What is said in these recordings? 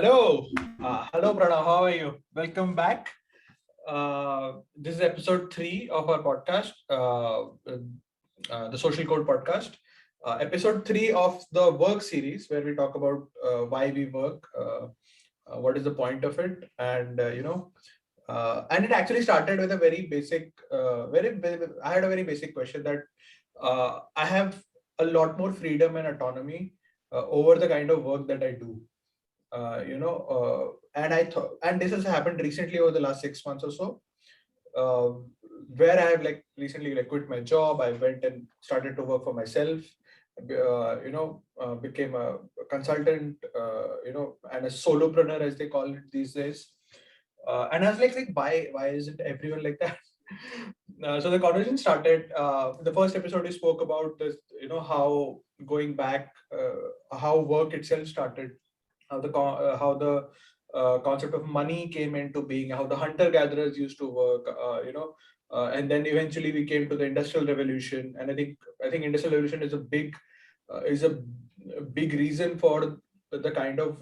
Hello, Pranav. How are you? Welcome back. This is episode 3 of our podcast, the Social Code podcast. Episode 3 of the work series, where we talk about why we work, what is the point of it, and it actually started with a very basic, I had a very basic question that I have a lot more freedom and autonomy over the kind of work that I do. And I thought, and this has happened recently over the last 6 months or so, uh, where I have like recently like quit my job. I went and started to work for myself. Became a consultant, and a solopreneur as they call it these days. And I was like, why isn't everyone like that? So the conversation started. The first episode we spoke about this, how going back, how work itself started, how the concept of money came into being, how the hunter gatherers used to work, and then eventually we came to the industrial revolution. And I think industrial revolution is a big reason for the kind of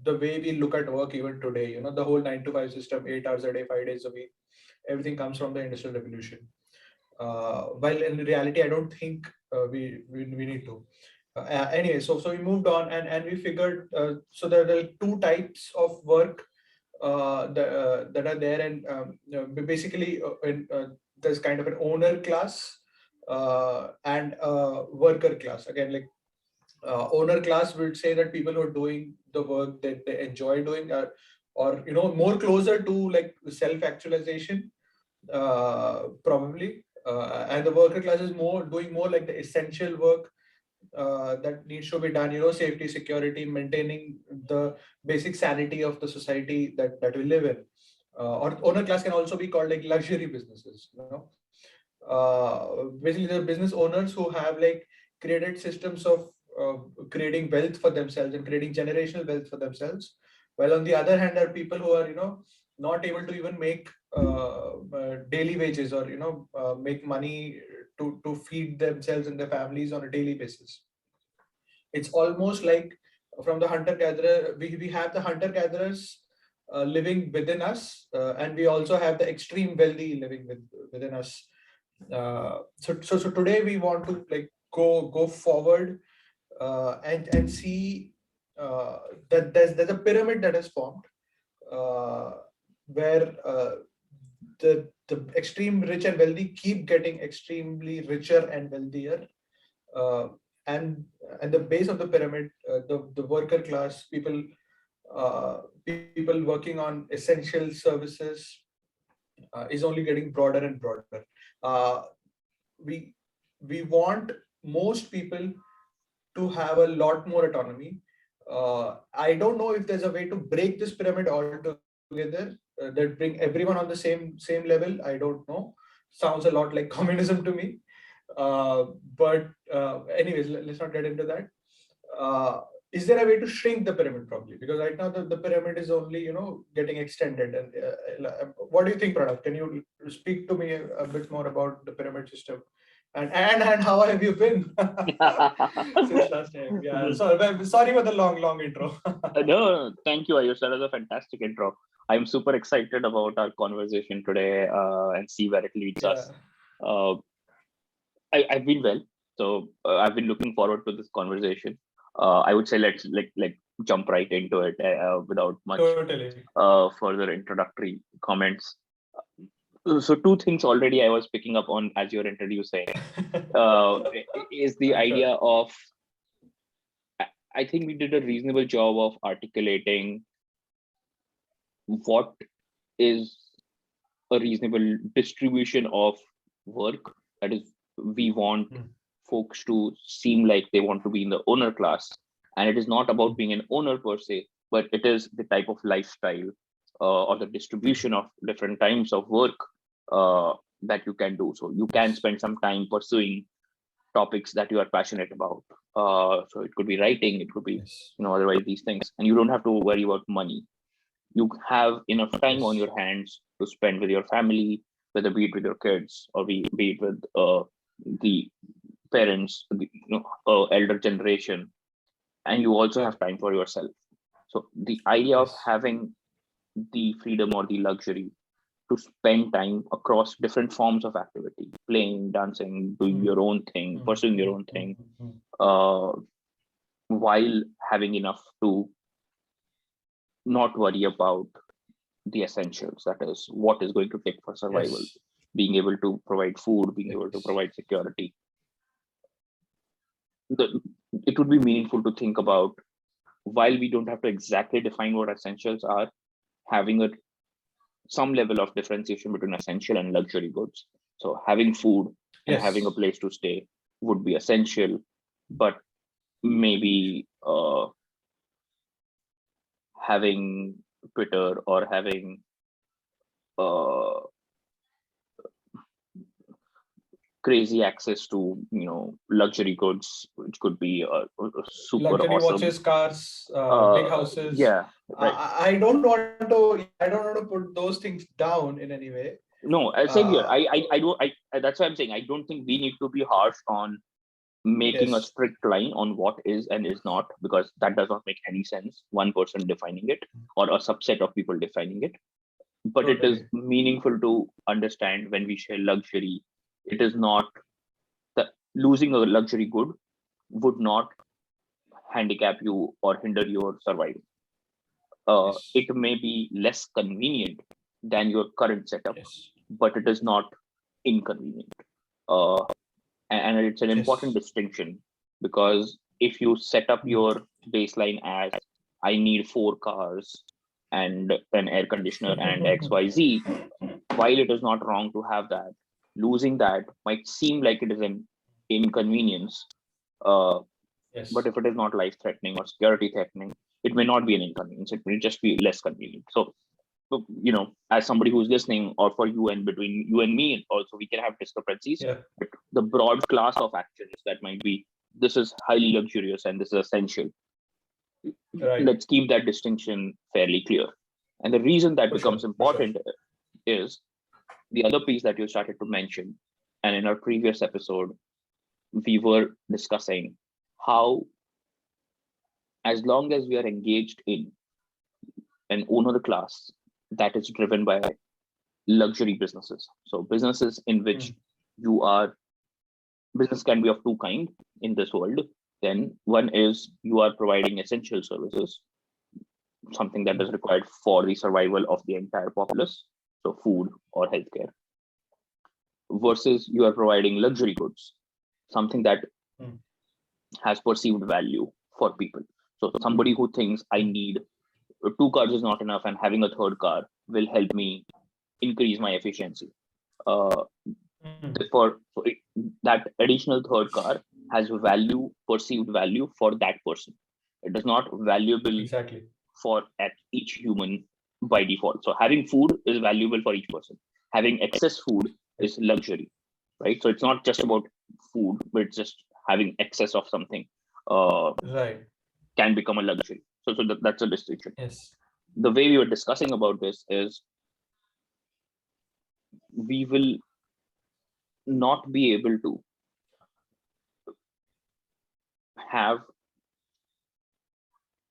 the way we look at work even today. The whole 9 to 5 system, 8 hours a day, 5 days a week, everything comes from the industrial revolution. While in reality, I don't think we need to. Anyway, so we moved on, and we figured, so there are two types of work that are there, and basically there's kind of an owner class and a worker class. Again, like owner class would say that people who are doing the work that they enjoy doing, or more closer to like self actualization, probably. And the worker class is more like the essential work that needs to be done, safety, security, maintaining the basic sanity of the society that we live in. Or owner class can also be called like luxury businesses. Basically, the business owners who have like created systems of creating wealth for themselves and creating generational wealth for themselves. While on the other hand, there are people who are not able to even make daily wages, or make money to feed themselves and their families on a daily basis. It's almost like from the hunter gatherer, we have the hunter gatherers living within us, and we also have the extreme wealthy living within us. So today we want to like go forward, and see that there's a pyramid that has formed, uh, where the extreme rich and wealthy keep getting extremely richer and wealthier, uh, and the base of the pyramid, the worker class people, people working on essential services, is only getting broader and broader. uh, we we want most people to have a lot more autonomy. I don't know if there's a way to break this pyramid altogether, that bring everyone on the same level. I don't know. Sounds a lot like communism to me. But anyways, let's not get into that. Uh, is there a way to shrink the pyramid? Probably, because right now the pyramid is only getting extended. And what do you think, Pranav? Can you speak to me a bit more about the pyramid system? And how have you been since last time? Yeah, sorry for the long intro. No, thank you, Ayush. That was a fantastic intro. I'm super excited about our conversation today and see where it leads Yeah. us. Uh, I've been well, so I've been looking forward to this conversation. I would say let's like jump right into it without much Totally. further introductory comments. So two things already I was picking up on as you're introducing is the Sure. idea of I think we did a reasonable job of articulating what is a reasonable distribution of work. That is, we want Mm, folks to seem like they want to be in the owner class, and it is not about mm, being an owner per se, but it is the type of lifestyle or the distribution of different types of work uh, that you can do. So you can yes. spend some time pursuing topics that you are passionate about. So it could be writing, it could be Yes. otherwise these things, and you don't have to worry about money. You have enough time on Yes. your hands to spend with your family, whether be it with your kids or be it with the parents, the elder generation, and you also have time for yourself. So the idea of Yes. having the freedom or the luxury to spend time across different forms of activity, playing, dancing, doing Hmm. your own thing, Hmm. pursuing your Hmm. own Hmm. thing, Hmm. uh, while having enough to not worry about the essentials, that is what is going to take for survival, Yes. being able to provide food, being able to Yes. provide security. It would be meaningful to think about, while we don't have to exactly define what essentials are, having some level of differentiation between essential and luxury goods. So having food and having a Yes. place to stay would be essential, but maybe having Twitter or having uh, crazy access to luxury goods, which could be super Luxury awesome. watches, cars, big Uh, houses. yeah, right. I don't want to. Yeah, I don't want to put those things down in any way. No, same here. Uh, I don't. That's what I'm saying. I don't think we need to be harsh on making a yes, strict line on what is and is not, because that does not make any sense. One person defining it or a subset of people defining it. But it is totally. meaningful to understand when we say luxury, it is not that losing a luxury good would not handicap you or hinder your survival. Yes, It may be less convenient than your current setup, yes, but it is not inconvenient. Uh, and it's an important yes. distinction, because if you set up Hmm. your baseline as I need 4 cars and an air conditioner and XYZ, while it is not wrong to have that, losing that might seem like it is an inconvenience. Uh, but Yes, if it is not life threatening or security threatening, it may not be an inconvenience. It may just be less convenient. So, as somebody who's listening, or for you and between you and me, also we can have discrepancies. yeah, But the broad class of actions that might be, this is highly luxurious and this is essential. right, Let's keep that distinction fairly clear. And the reason that for sure, becomes for sure. important is the other piece that you started to mention. And in our previous episode, we were discussing how, as long as we are engaged in an owner class that is driven by luxury businesses, so businesses in which Hmm. you are, business can be of two kind in this world. Then one is you are providing essential services, something that is Hmm. required for the survival of the entire populace, so food or healthcare, versus you are providing luxury goods, something that Hmm. has perceived value for people. So somebody Hmm. who thinks I Hmm. need 2 cars is not enough and having a third car will help me increase my efficiency. Uh, Hmm. Therefore, that additional third car has value, perceived value for that person. It is not valuable Exactly. for at each human by default. So having food is valuable for each person. Having excess food Right. is luxury, right? So it's not just about food, but it's just having excess of something uh, Right. can become a luxury. So that's a distinction. Yes. The way we were discussing about this is, we will not be able to have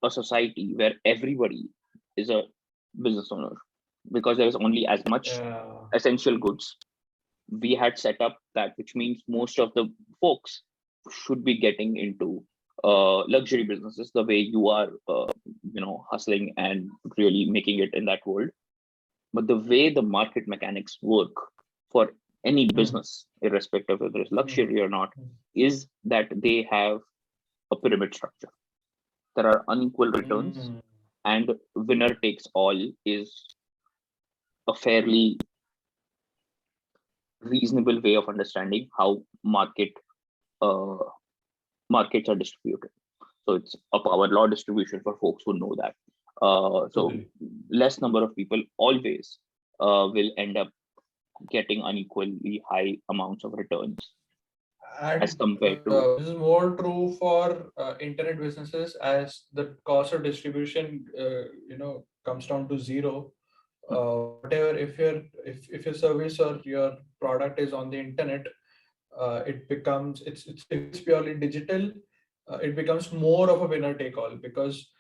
a society where everybody is a business owner, because there is only as much essential goods. We had set up that, which means most of the folks should be getting into luxury businesses the way you are, hustling and really making it in that world. But the way the market mechanics work for any Hmm. business, irrespective of whether it's Hmm. luxury or not, Hmm. is that they have a pyramid structure. There are unequal returns, Hmm. and winner takes all is a fairly reasonable way of understanding how uh, markets are distributed. So it's a power law distribution for folks who know that. So Totally. less number of people always will end up getting unequally high amounts of returns as And compared to. this is more true for internet businesses, as the cost of distribution, comes down to zero. Whatever, if your service or your product is on the internet, it becomes, it's if it's purely digital, it becomes more of a winner take all, because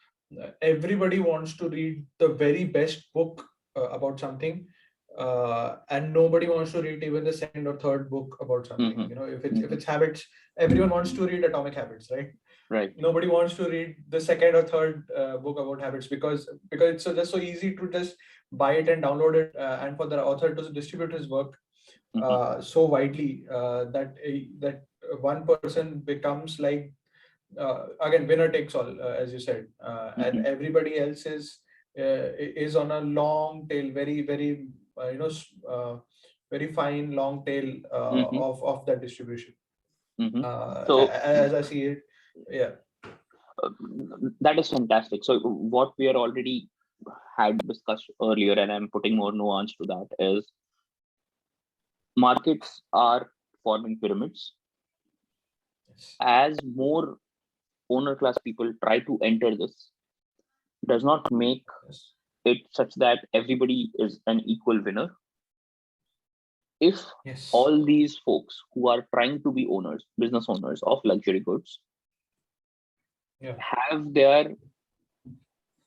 everybody wants to read the very best book about something, and nobody wants to read even the second or third book about something. Mm-hmm. You know, if it's habits, everyone wants to read Atomic Habits, right? Right. Nobody wants to read the second or third book about habits, because it's just so easy to just buy it and download it, and for the author to distribute his work so widely, that one person becomes like, again, winner takes all, as you said, and everybody else is on a long tail, very very fine long tail of that distribution. So As I see it, yeah. That is fantastic. So what we are already had discussed earlier, and I'm putting more nuance to that, is markets are forming pyramids. Yes. As more owner class people try to enter this, does not make Yes. it such that everybody is an equal winner. If Yes. all these folks who are trying to be owners, business owners of luxury goods, Yeah. have their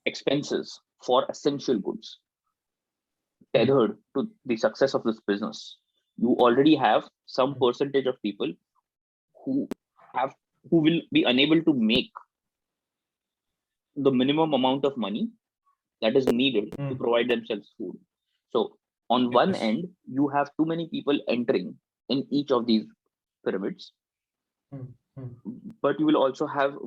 expenses for essential goods tethered to the success of this business, you already have some percentage of people who have who will be unable to make the minimum amount of money that is needed to provide themselves food. So on one Yes. end, you have too many people entering in each of these pyramids, but you will also have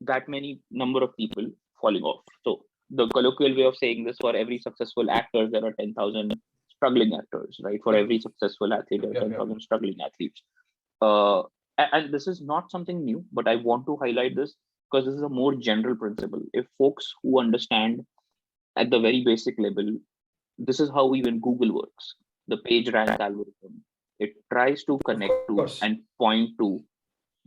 that many number of people falling off. So the colloquial way of saying this, for every successful actor, there are 10,000 struggling actors, right? For every successful athlete, there are 10,000 struggling athletes. And this is not something new, but I want to highlight this because this is a more general principle. If folks who understand at the very basic level, this is how even Google works. The page rank algorithm, it tries to connect to and point to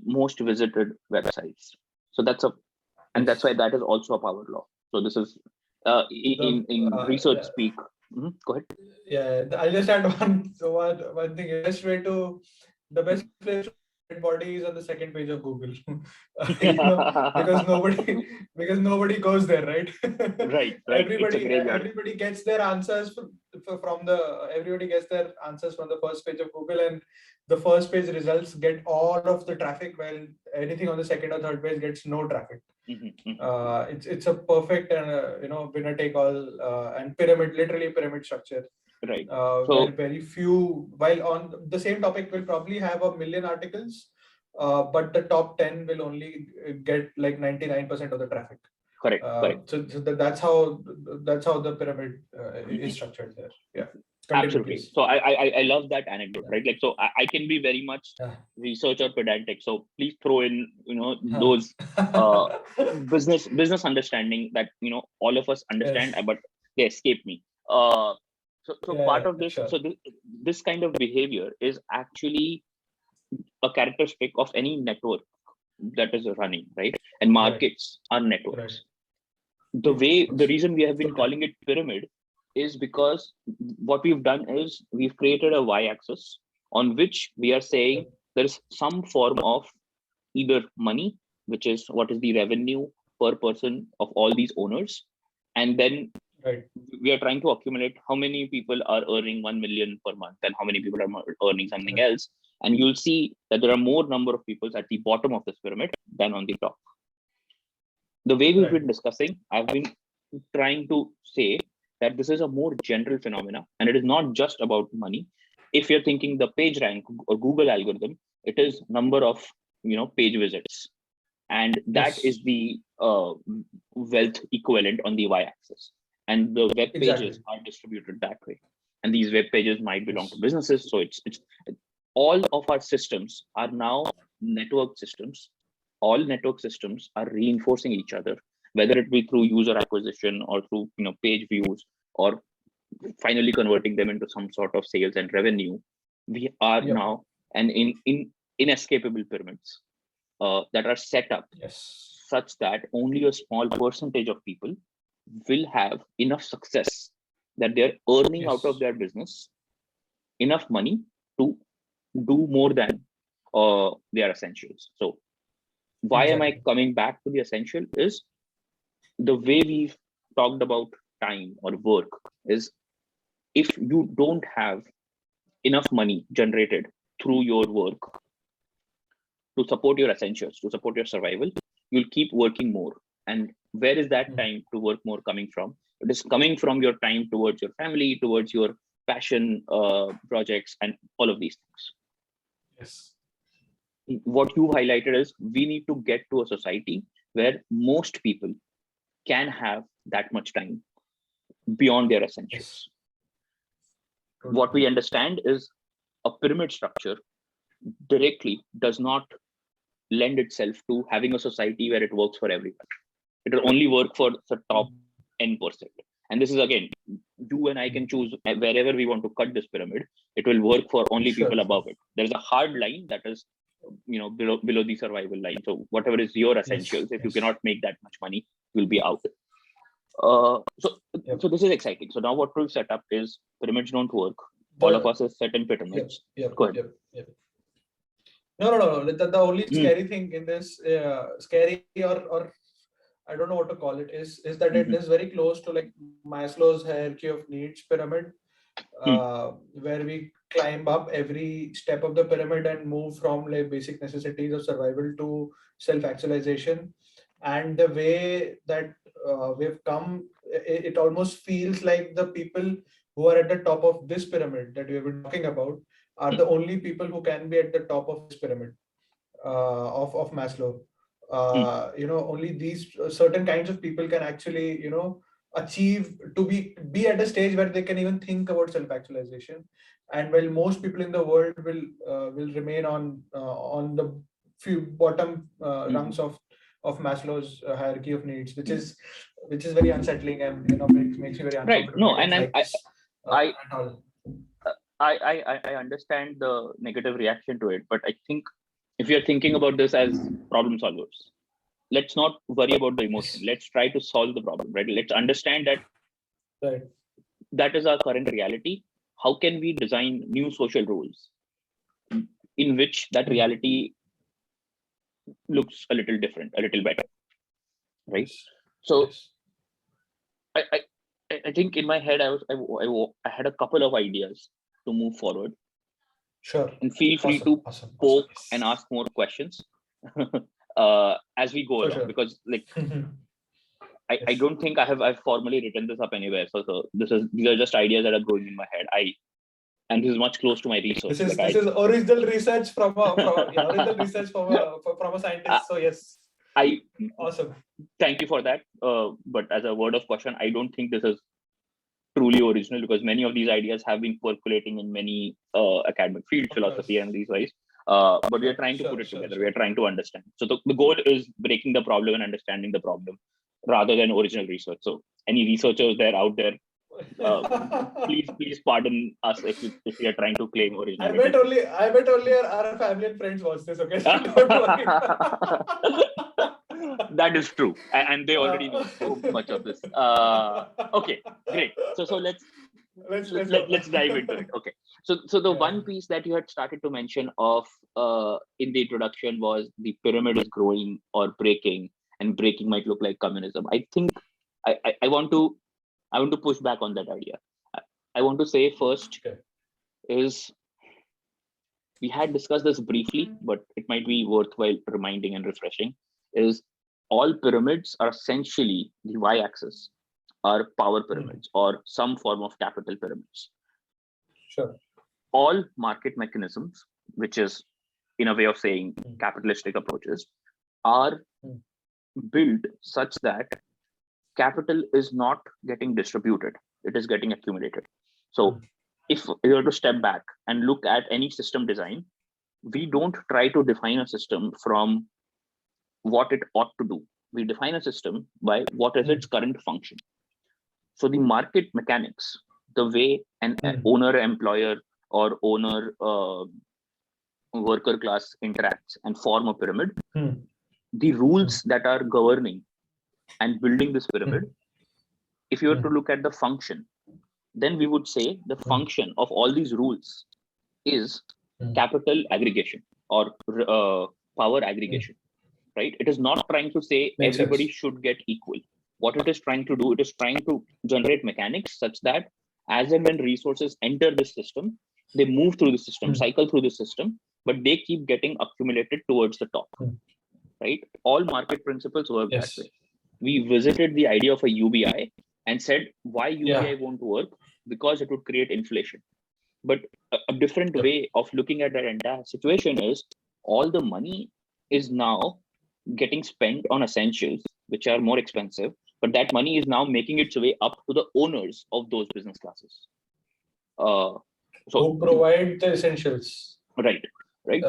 most visited websites. So that's why that is also a power law. So this is in research speak. Go ahead. Yeah, I'll just add one thing. The best place to dead body is on the second page of Google. Because nobody goes there, right? Right. It's a graveyard. Everybody gets their answers everybody gets their answers from the first page of Google, and the first page results get all of the traffic, while anything on the second or third page gets no traffic. It's a perfect winner take all, and literally pyramid structure. Right. Where very few, while on the same topic will probably have 1 million articles, but the top 10 will only get like 99% of the traffic. Correct. So that's how the pyramid is structured there. Yeah. Absolutely. Please. So I love that anecdote, right? Like, so I can be very much research or pedantic. So please throw in, those business understanding that all of us understand, but they escape me. So part of this, so this kind of behavior is actually a characteristic of any network that is running, right? And markets are networks. The reason we have been calling it pyramid is because what we've done is we've created a y-axis on which we are saying there is some form of either money, which is what is the revenue per person of all these owners, and then we are trying to accumulate how many people are earning 1 million per month and how many people are earning something else, and you'll see that there are more number of people at the bottom of this pyramid than on the top. The way we've been discussing, I've been trying to say that this is a more general phenomena, and it is not just about money. If you're thinking the page rank or Google algorithm, it is number of page visits, and that is the wealth equivalent on the y-axis, and the web pages are distributed that way. And these web pages might belong to businesses, so it's all of our systems are now network systems. All network systems are reinforcing each other, whether it be through user acquisition or through page views, or finally converting them into some sort of sales and revenue. We are now and in inescapable pyramids that are set up such that only a small percentage of people will have enough success that they're earning out of their business enough money to do more than their essentials. So why am I coming back to the essential is the way we've talked about time or work is, if you don't have enough money generated through your work to support your essentials, to support your survival, you'll keep working more. And where is that time to work more coming from? It is coming from your time towards your family, towards your passion projects, and all of these things. Yes. What you highlighted is, we need to get to a society where most people can have that much time beyond their essentials. Yes. What we understand is, a pyramid structure directly does not lend itself to having a society where it works for everyone. It will only work for the top N%. And this is, again, you and I can choose wherever we want to cut this pyramid. It will work for only people above it. There's a hard line that is, below the survival line. So whatever is your essentials, if you cannot make that much money, you'll be out. So this is exciting. So now what we've set up is, pyramids don't work. All of us is set in pyramids. Go ahead. No. The only scary thing in this, scary or I don't know what to call it, is that it is very close to like Maslow's hierarchy of needs pyramid, where we climb up every step of the pyramid and move from like basic necessities of survival to self-actualization. And the way that we've come, it almost feels like the people who are at the top of this pyramid that we have been talking about are the only people who can be at the top of this pyramid of Maslow. Only these certain kinds of people can actually, achieve to be at a stage where they can even think about self-actualization. And while most people in the world will remain on the few bottom rungs of Maslow's hierarchy of needs, which is very unsettling, and makes me very uncomfortable. Right. No, and I understand the negative reaction to it, but I think if you're thinking about this as problem solvers, let's not worry about the emotion. Let's try to solve the problem, right? Let's understand that that is our current reality. How can we design new social rules in which that reality looks a little different, a little better, right? So I think in my head, I had a couple of ideas to move forward. Sure. And feel free to poke and ask more questions as we go along, because like I don't think I've formally written this up anywhere. So these are just ideas that are going in my head. And this is much close to my research. This is original research from a scientist. So yes. Awesome. Thank you for that. But as a word of caution, I don't think this is truly original, because many of these ideas have been percolating in many academic fields, philosophy and these ways. But we are trying to put it together. We are trying to understand. So the goal is breaking the problem and understanding the problem rather than original research. So any researchers out there, please pardon us if we are trying to claim originality. I bet only our family and friends watch this. Okay, so don't worry. That is true, and they already know so much of this. Okay, great. So let's dive into it. Okay, so the one piece that you had started to mention of in the introduction was the pyramid is growing or breaking, and breaking might look like communism. I think I want to push back on that idea. I want to say first is, we had discussed this briefly, but it might be worthwhile reminding and refreshing, is all pyramids are essentially, the y-axis are power pyramids or some form of capital pyramids. Sure. All market mechanisms, which is in a way of saying capitalistic approaches, are built such that capital is not getting distributed, it is getting accumulated. So if you were to step back and look at any system design, we don't try to define a system from what it ought to do. We define a system by what is its current function. So the market mechanics, the way an owner employer or owner worker class interacts and form a pyramid, the rules that are governing and building this pyramid, if you were to look at the function, then we would say the function of all these rules is capital aggregation or power aggregation, right? It is not trying to say everybody should get equal. What it is trying to do, it is trying to generate mechanics such that as and when resources enter the system, they move through the system, cycle through the system, but they keep getting accumulated towards the top, right? All market principles work that way. We visited the idea of a UBI and said, why UBI won't work? Because it would create inflation. But a different way of looking at that entire situation is all the money is now getting spent on essentials, which are more expensive, but that money is now making its way up to the owners of those business classes. So who provide the essentials. Right.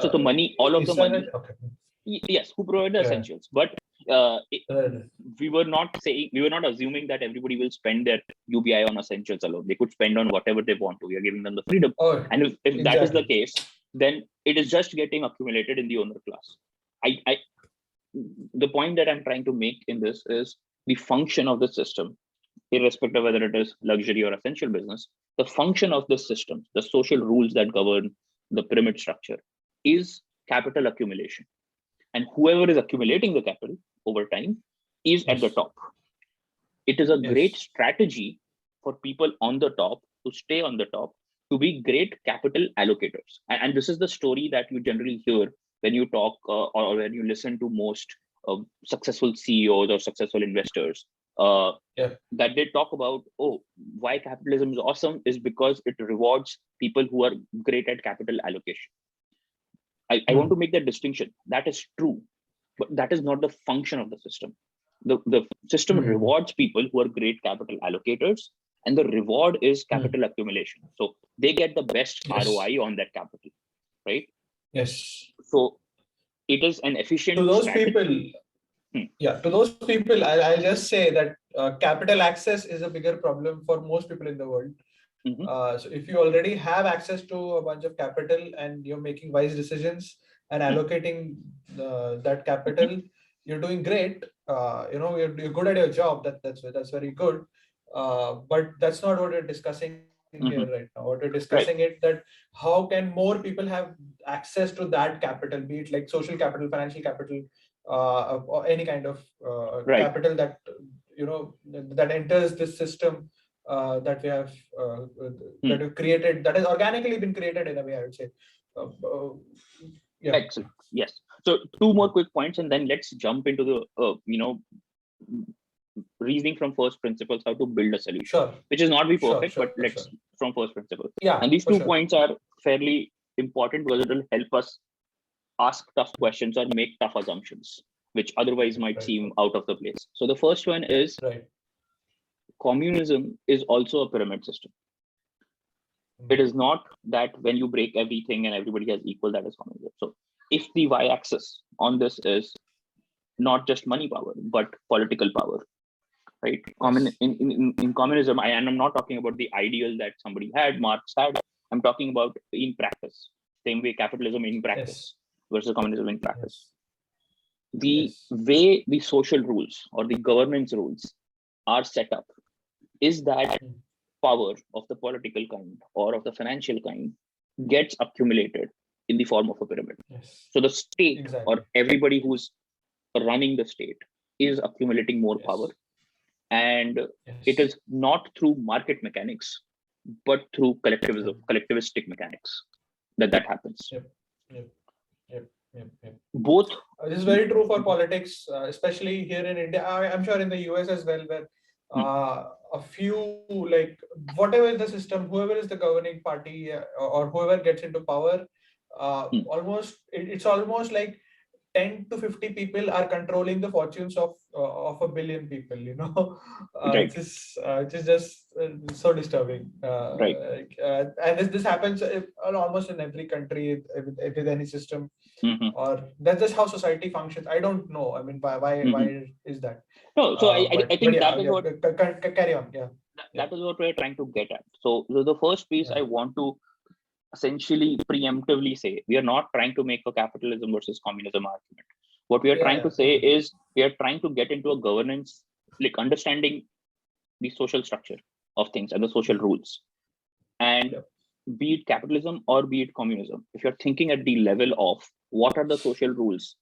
So the money, all of the money. Okay. Yes, who provide the essentials. But we were not assuming that everybody will spend their UBI on essentials alone. They could spend on whatever they want to. We are giving them the freedom. And if that is the case, then it is just getting accumulated in the owner class. The point that I'm trying to make in this is the function of the system, irrespective of whether it is luxury or essential business, the function of the system, the social rules that govern the pyramid structure is capital accumulation. And whoever is accumulating the capital over time is at the top. It is a great strategy for people on the top to stay on the top, to be great capital allocators. And this is the story that you generally hear when you talk or when you listen to most successful CEOs or successful investors. That they talk about, why capitalism is awesome is because it rewards people who are great at capital allocation. I want to make that distinction. That is true, but that is not the function of the system. The system rewards people who are great capital allocators, and the reward is capital accumulation. So they get the best ROI on that capital, right? Yes. So it is an efficient to those strategy. People. To those people, I'll just say that capital access is a bigger problem for most people in the world. So if you already have access to a bunch of capital and you're making wise decisions and allocating that capital, you're doing great. You're good at your job. That's very good. But that's not what we're discussing here right now. What we're discussing is that how can more people have access to that capital, be it like social capital, financial capital, or any kind of capital that that enters this system that we have that we've created, that has organically been created in a way, I would say. Excellent. Yes. So two more quick points, and then let's jump into the reasoning from first principles, how to build a solution, which is not be perfect, but let's from first principles. And these 2 points are fairly important because it will help us ask tough questions or make tough assumptions, which otherwise might seem out of the place. So the first one is communism is also a pyramid system. It is not that when you break everything and everybody has equal, that is communism. So if the y-axis on this is not just money power, but political power, right? In communism, I'm not talking about the ideal that somebody had, Marx had. I'm talking about in practice, same way capitalism in practice versus communism in practice. The way the social rules or the governance rules are set up is that power of the political kind or of the financial kind gets accumulated in the form of a pyramid. So the state or everybody who's running the state is accumulating more power, and it is not through market mechanics, but through collectivistic mechanics that happens. Both. This is very true for politics, especially here in India. I'm sure in the US as well, where a few, like whatever the system, whoever is the governing party or whoever gets into power, it's almost like 10 to 50 people are controlling the fortunes of a billion people, which is just so disturbing. And this happens almost in every country with any system, or that's just how society functions. I don't know. I mean, why is that? No, so I think that is what carry on. That is what we're trying to get at. So the first piece I want to essentially preemptively say, we are not trying to make a capitalism versus communism argument. What we are trying to say is we are trying to get into a governance, like understanding the social structure of things and the social rules. And be it capitalism or be it communism, if you're thinking at the level of what are the social rules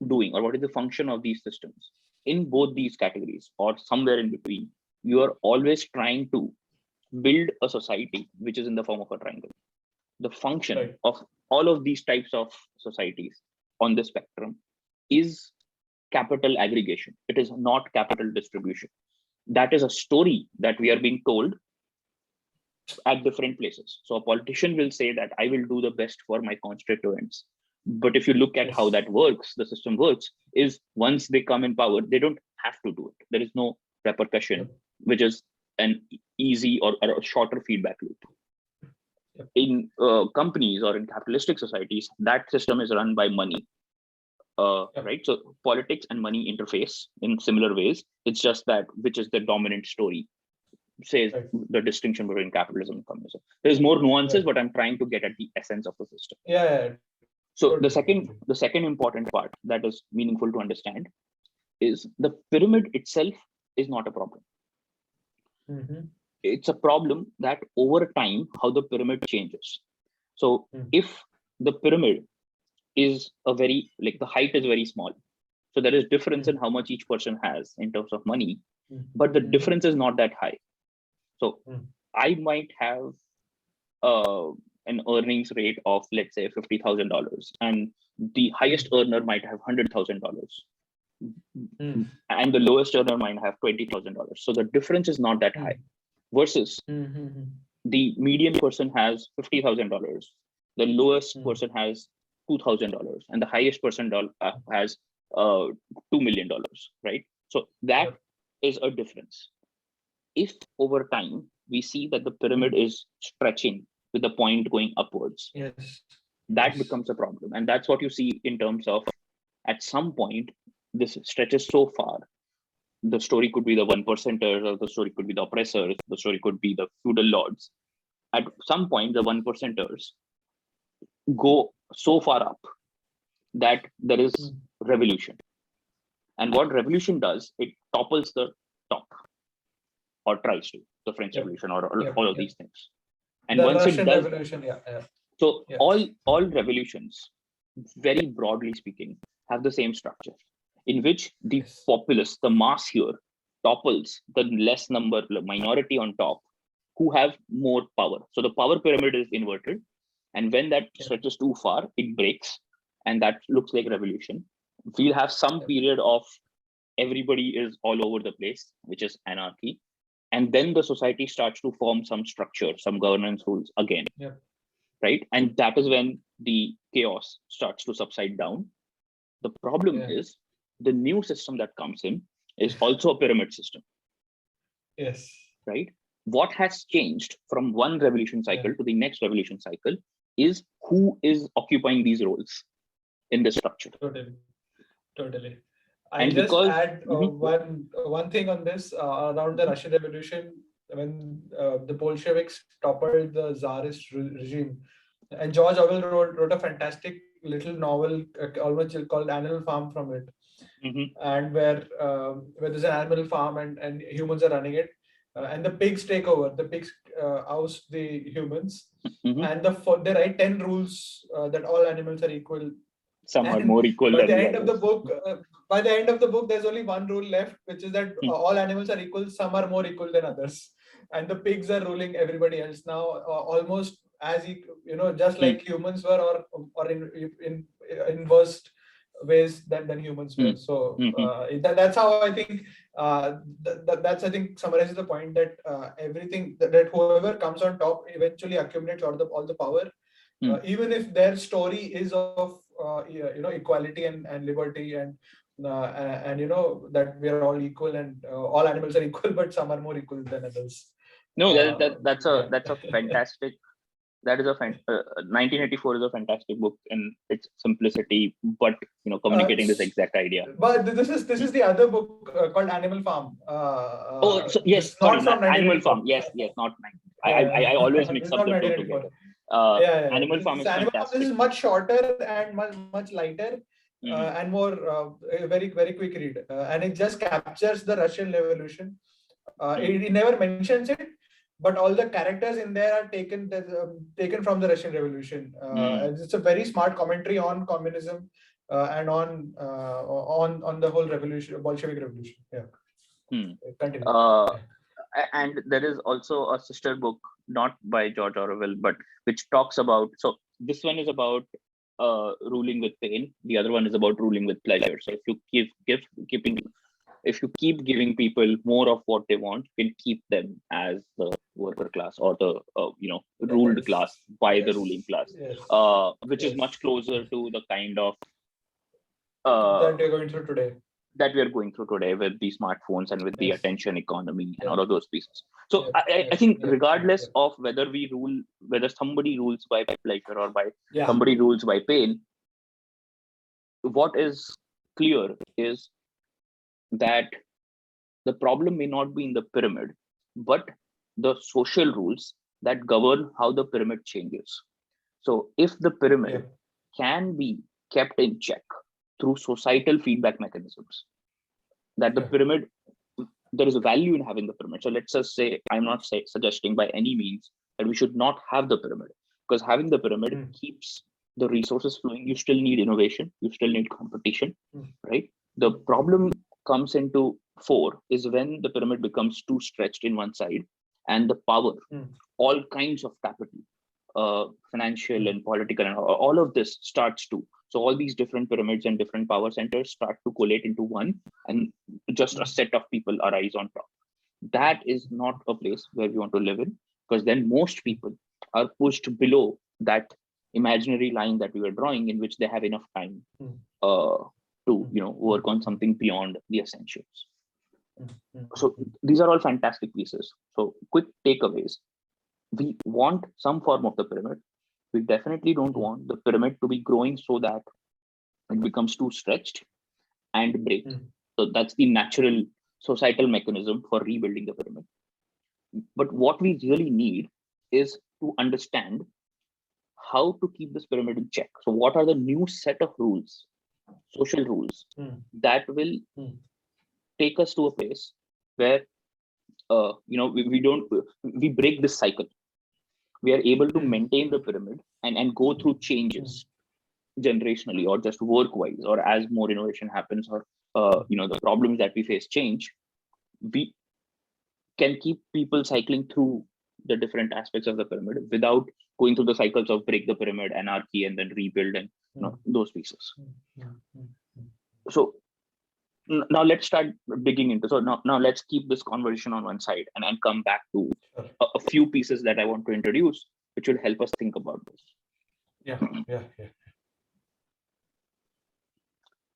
doing or what is the function of these systems, in both these categories or somewhere in between, you are always trying to build a society which is in the form of a triangle. The function of all of these types of societies on the spectrum is capital aggregation. It is not capital distribution. That is a story that we are being told at different places. So a politician will say that I will do the best for my constituents. But if you look at how that works, the system works, is once they come in power, they don't have to do it. There is no repercussion, which is an easy or a shorter feedback loop. In companies or in capitalistic societies, that system is run by money. Right? So politics and money interface in similar ways. It's just that which is the dominant story says the distinction between capitalism and communism. There's more nuances, but I'm trying to get at the essence of the system. So the second important part that is meaningful to understand is the pyramid itself is not a problem. It's a problem that over time, how the pyramid changes. So if the pyramid is the height is very small, so there is difference in how much each person has in terms of money, but the difference is not that high. So I might have an earnings rate of, let's say, $50,000, and the highest earner might have $100,000, and the lowest earner might have $20,000. So the difference is not that high. Versus the median person has $50,000, the lowest person has $2,000, and the highest person has $2 million, right? So that is a difference. If over time we see that the pyramid is stretching with the point going upwards, that becomes a problem. And that's what you see in terms of, at some point, this stretches so far. The story could be the 1%ers, or the story could be the oppressors, the story could be the feudal lords. At some point, the 1%ers go so far up that there is revolution. And what revolution does, it topples the top, or tries to, the French Revolution, or all of these things. And the once Russian it does, Revolution, so all revolutions, very broadly speaking, have the same structure, in which the populace, the mass here, topples the less number, the minority on top, who have more power. So the power pyramid is inverted, and when that stretches too far, it breaks, and that looks like revolution. We'll have some period of everybody is all over the place, which is anarchy. And then the society starts to form some structure, some governance rules again, right? And that is when the chaos starts to subside down. The problem is the new system that comes in is also a pyramid system. Right? What has changed from one revolution cycle to the next revolution cycle is who is occupying these roles in the structure. Totally. I just add one thing on this around the Russian Revolution, when the Bolsheviks toppled the Tsarist regime, and George Orwell wrote a fantastic little novel, almost called Animal Farm, from it, and where there's an animal farm and humans are running it, and the pigs take over. The pigs oust the humans, and they write 10 rules that all animals are equal. Some are more equal by the end of the book, there's only one rule left, which is that all animals are equal. Some are more equal than others, and the pigs are ruling everybody else now, almost as just like humans were, or in worst ways than humans were. So that's how I think that's I think summarizes the point that everything that whoever comes on top eventually accumulates all the power, even if their story is of equality and liberty and that we are all equal and all animals are equal, but some are more equal than others. No, that's a fantastic. That is 1984 is a fantastic book in its simplicity, but communicating this exact idea. But this is the other book called Animal Farm. So yes, sorry, not Animal Farm. Yes, not 19. I always mix up the two together. Animal Farm is fantastic. This is much shorter and much lighter, and more very very quick read, and it just captures the Russian Revolution. It never mentions it, but all the characters in there are taken from the Russian Revolution. It's a very smart commentary on communism, and on the whole revolution, Bolshevik revolution. Yeah. Continue. And there is also a sister book, not by George Orwell, but which talks about. So this one is about ruling with pain. The other one is about ruling with pleasure. So if you if you keep giving people more of what they want, you can keep them as the worker class or the ruled class by the ruling class, which is much closer to the kind of that we're going through today. That we are going through today with the smartphones and with the attention economy and all of those pieces. So I think regardless of whether somebody rules by pleasure or by somebody rules by pain, what is clear is that the problem may not be in the pyramid, but the social rules that govern how the pyramid changes. So if the pyramid can be kept in check through societal feedback mechanisms, that the pyramid, there is a value in having the pyramid. So let's just say, I'm not suggesting by any means that we should not have the pyramid, because having the pyramid keeps the resources flowing. You still need innovation, you still need competition, right? The problem comes into fore is when the pyramid becomes too stretched in one side, and the power, all kinds of capital, financial and political, and all of this starts to. So all these different pyramids and different power centers start to collate into one, and just a set of people arise on top. That is not a place where we want to live in, because then most people are pushed below that imaginary line that we were drawing, in which they have enough time to work on something beyond the essentials. So these are all fantastic pieces. So quick takeaways: we want some form of the pyramid. We definitely don't want the pyramid to be growing so that it becomes too stretched and break. So that's the natural societal mechanism for rebuilding the pyramid. But what we really need is to understand how to keep this pyramid in check. So what are the new set of rules, social rules, that will take us to a place where we break this cycle. We are able to maintain the pyramid and go through changes generationally, or just work-wise, or as more innovation happens, or the problems that we face change. We can keep people cycling through the different aspects of the pyramid without going through the cycles of break the pyramid, anarchy, and then rebuild, and those pieces. So now let's start digging into. So now let's keep this conversation on one side and come back to a few pieces that I want to introduce, which will help us think about this. Yeah.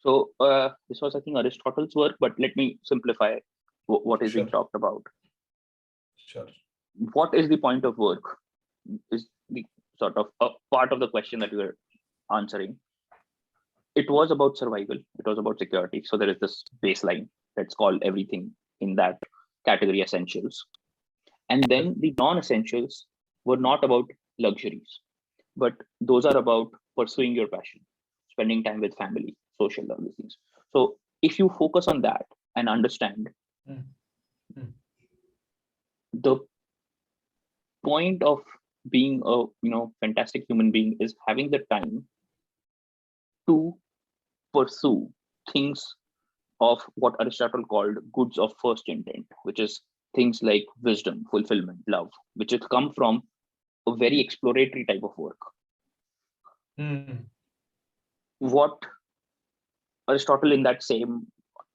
So this was, I think, Aristotle's work, but let me simplify what is being talked about. Sure. What is the point of work is the sort of a part of the question that we were answering. It was about survival. It was about security. So there is this baseline. Let's call everything in that category essentials. And then the non-essentials were not about luxuries, but those are about pursuing your passion, spending time with family, social, all these things. So if you focus on that and understand, the point of being a fantastic human being is having the time to pursue things of what Aristotle called goods of first intent, which is things like wisdom, fulfillment, love, which has come from a very exploratory type of work. What Aristotle in that same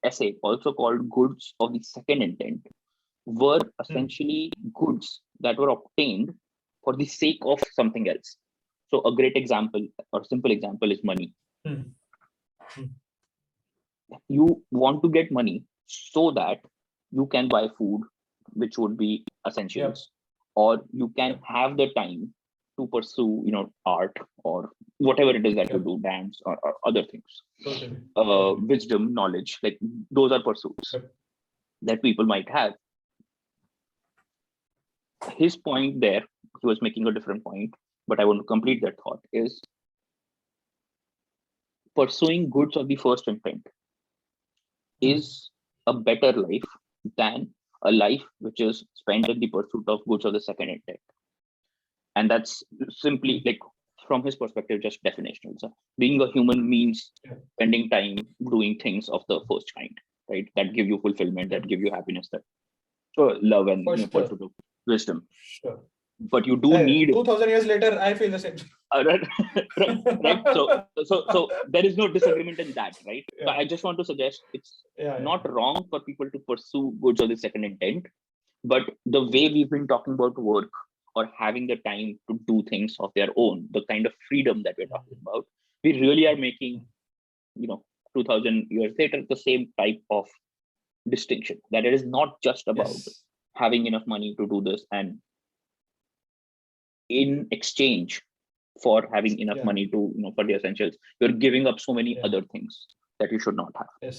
essay also called goods of the second intent were essentially goods that were obtained for the sake of something else. So a great example, or simple example, is money. You want to get money so that you can buy food, which would be essentials, or you can have the time to pursue art, or whatever it is that you do, dance, or other things. Wisdom, knowledge, like those are pursuits that people might have. His point there, he was making a different point, but I want to complete that thought, is pursuing goods of the first intent is a better life than a life which is spent in the pursuit of goods of the second intent. And that's simply like from his perspective just definitional. So being a human means spending time doing things of the first kind, right? That give you fulfillment, that give you happiness, that love and pursuit of wisdom. Sure. But you do need 2000 years later, I feel the same. right. So there is no disagreement in that, right? So I just want to suggest it's not wrong for people to pursue goods of the second intent, but the way we've been talking about work or having the time to do things of their own, the kind of freedom that we're talking about, we really are making 2000 years later the same type of distinction, that it is not just about having enough money to do this, and in exchange for having enough money to for the essentials, you're giving up so many other things that you should not have.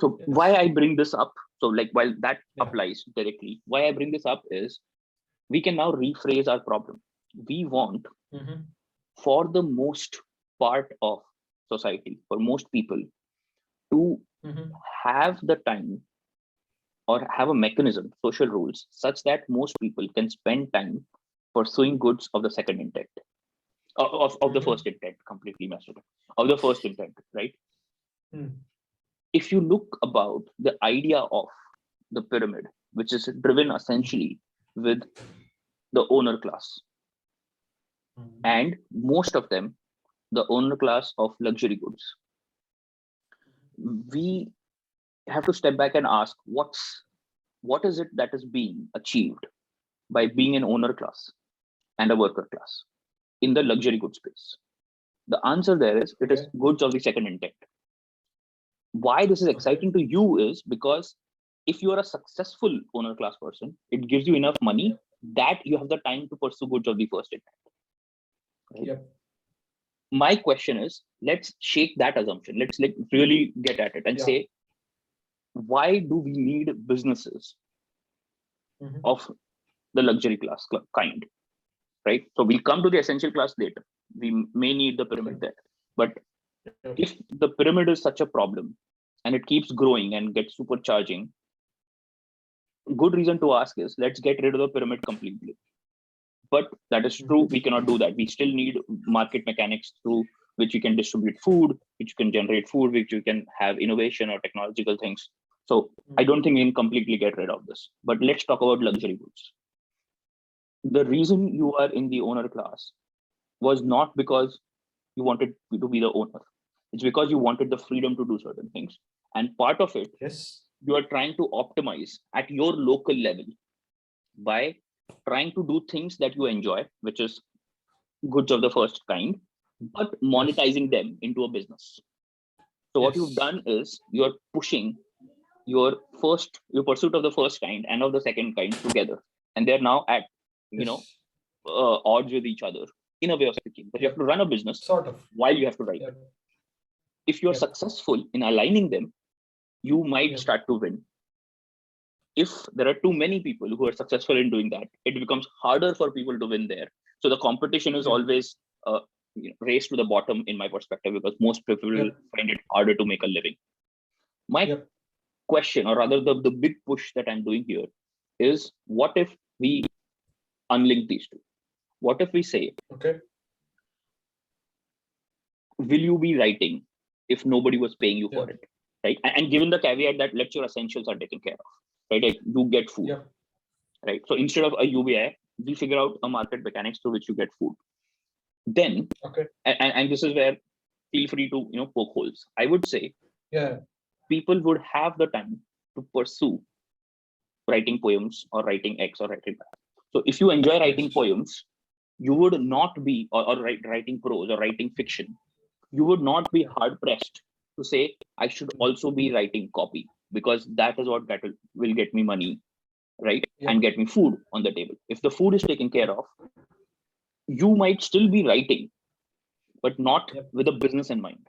So why I bring this up, so like while that applies directly, why I bring this up is we can now rephrase our problem. We want for the most part of society, for most people, to have the time or have a mechanism, social rules, such that most people can spend time pursuing goods of the second intent, of the first intent, completely messed up, of the first intent, right? If you look about the idea of the pyramid, which is driven essentially with the owner class, and most of them, the owner class of luxury goods, we have to step back and ask what is it that is being achieved by being an owner class and a worker class in the luxury goods space. The answer there is it is goods of the second intent. Why this is exciting to you is because if you are a successful owner class person, it gives you enough money that you have the time to pursue goods of the first intent. Right? My question is, let's shake that assumption. Let's really get at it and say, why do we need businesses of the luxury class kind, right? So we'll come to the essential class later. We may need the pyramid there, but if the pyramid is such a problem and it keeps growing and gets supercharging, good reason to ask is, let's get rid of the pyramid completely. But that is true, we cannot do that. We still need market mechanics through which you can distribute food, which you can generate food, which you can have innovation or technological things. So I don't think we can completely get rid of this. But let's talk about luxury goods. The reason you are in the owner class was not because you wanted to be the owner. It's because you wanted the freedom to do certain things. And part of it, you are trying to optimize at your local level by trying to do things that you enjoy, which is goods of the first kind, but monetizing them into a business. So what you've done is you're pushing your pursuit of the first kind and of the second kind together, and they're now at odds with each other in a way of speaking. But you have to run a business sort of while you have to write it. If you're successful in aligning them, you might start to win. If there are too many people who are successful in doing that, it becomes harder for people to win there. So the competition is always race to the bottom, in my perspective, because most people find it harder to make a living. My question, or rather the big push that I'm doing here, is what if we unlink these two? What if we say, will you be writing if nobody was paying you for it, right? And given the caveat that let's your essentials are taken care of, right? Like you get food, right? So instead of a UBI, we figure out a market mechanics through which you get food. Then, and this is where feel free to poke holes. I would say, people would have the time to pursue writing poems or writing X or writing Y. So if you enjoy writing poems, you would not be, or writing prose or writing fiction, you would not be hard pressed to say, I should also be writing copy, because that is what will get me money, right? And get me food on the table. If the food is taken care of, you might still be writing, but not with a business in mind.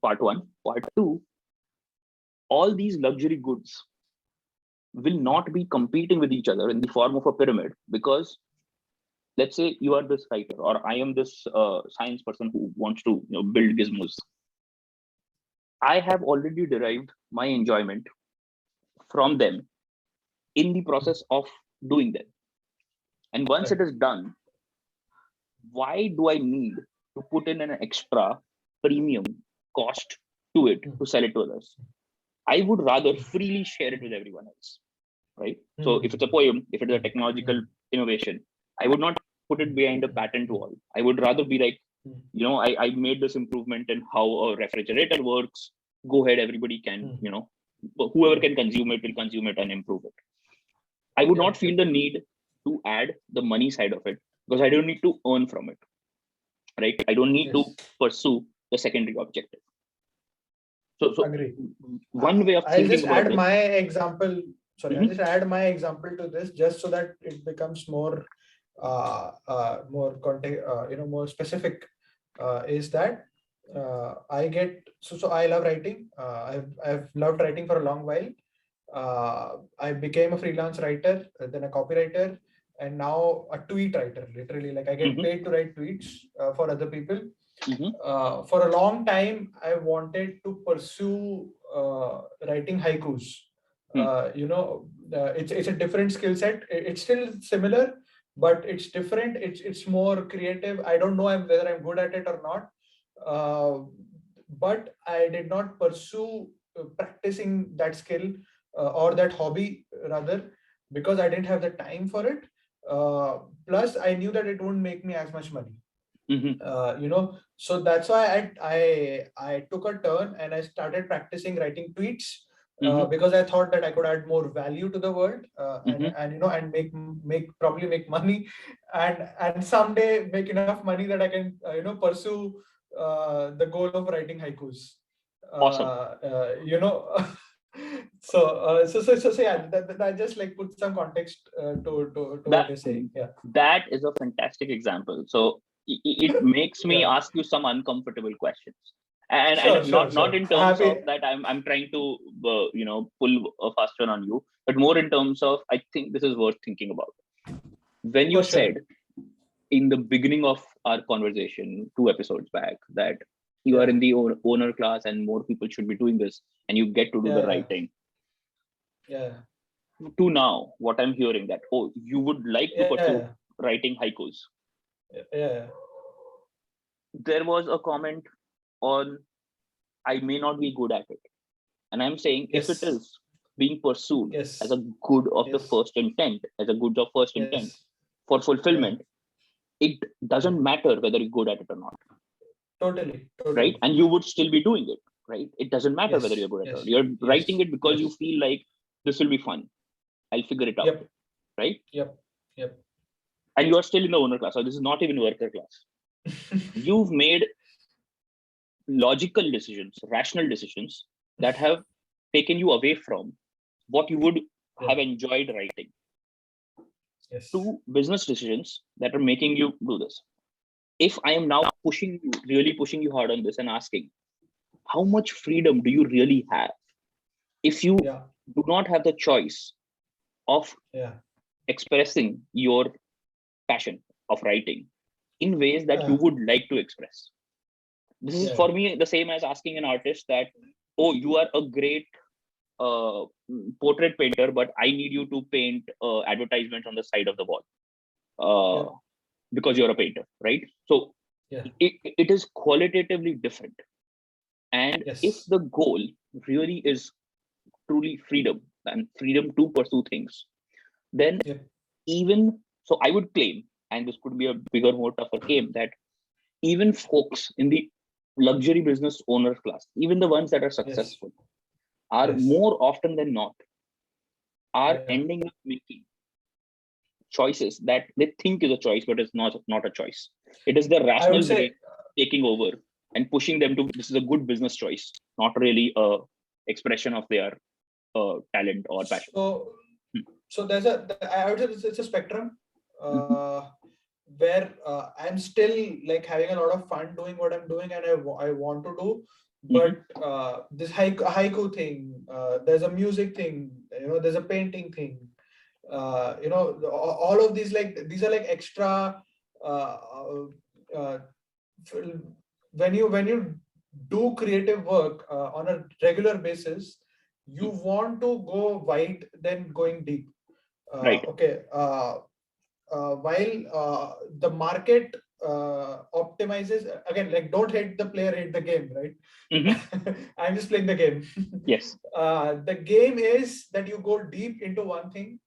Part one. Part two, all these luxury goods will not be competing with each other in the form of a pyramid, because let's say you are this writer, or I am this science person who wants to build gizmos. I have already derived my enjoyment from them in the process of doing them. And once it is done, why do I need to put in an extra premium cost to it to sell it to others? I would rather freely share it with everyone else, right? So if it's a poem, if it is a technological innovation, I would not put it behind a patent wall. I would rather be like, I made this improvement in how a refrigerator works. Go ahead, everybody can, whoever can consume it will consume it and improve it. I would not feel the need to add the money side of it because I don't need to earn from it, right? I don't need to pursue the secondary objective. So agree. One way of I'll thinking just about add this. my example. Sorry, I'll just add my example to this just so that it becomes more more context, more specific. Is that I get so I love writing. I've loved writing for a long while. I became a freelance writer, then a copywriter, and now a tweet writer. Literally, like I get paid to write tweets for other people. For a long time, I wanted to pursue writing haikus. It's a different skill set. It's still similar, but it's different. It's more creative. I don't know whether I'm good at it or not. But I did not pursue practicing that skill or that hobby rather because I didn't have the time for it. Plus, I knew that it wouldn't make me as much money. So that's why I took a turn and I started practicing writing tweets because I thought that I could add more value to the world and probably make money and someday make enough money that I can pursue the goal of writing haikus. Awesome. So yeah, that just like put some context to what you're saying. Yeah, that is a fantastic example. So it makes me ask you some uncomfortable questions, and not in terms of that I'm trying to pull a faster on you, but more in terms of I think this is worth thinking about. When you said in the beginning of our conversation 2 episodes back that you are in the owner class and more people should be doing this and you get to do the writing. To now, what I'm hearing that, you would like to pursue writing haikus. There was a comment on, I may not be good at it. And I'm saying, if it is being pursued as a good of the first intent, for fulfillment, it doesn't matter whether you're good at it or not. Totally. Right? And you would still be doing it, right? It doesn't matter whether you're good at it. You're writing it because you feel like this will be fun. I'll figure it out. Right? Yep. And you are still in the owner class, so this is not even worker class. You've made logical decisions, rational decisions that have taken you away from what you would have enjoyed writing to business decisions that are making you do this. If I am now really pushing you hard on this and asking, how much freedom do you really have if you do not have the choice of expressing your passion of writing in ways that you would like to express? This is for me the same as asking an artist that, you are a great portrait painter, but I need you to paint advertisements on the side of the wall because you're a painter, right? So it is qualitatively different. And if the goal really is truly freedom and freedom to pursue things, then even so, I would claim, and this could be a bigger, more tougher claim, that even folks in the luxury business owner class, even the ones that are successful, are more often than not are ending up making choices that they think is a choice, but it's not a choice. It is the rational brain taking over and pushing them to, this is a good business choice, not really a expression of their talent or passion. So I would say it's a spectrum where I'm still like having a lot of fun doing what I'm doing and I want to do, but this haiku thing, there's a music thing, there's a painting thing, all of these, like these are like extra when you do creative work on a regular basis, you want to go wide than going deep. Right. Okay. While the market optimizes, again, like, don't hate the player, hate the game, right? I'm just playing the game. Yes. The game is that you go deep into one thing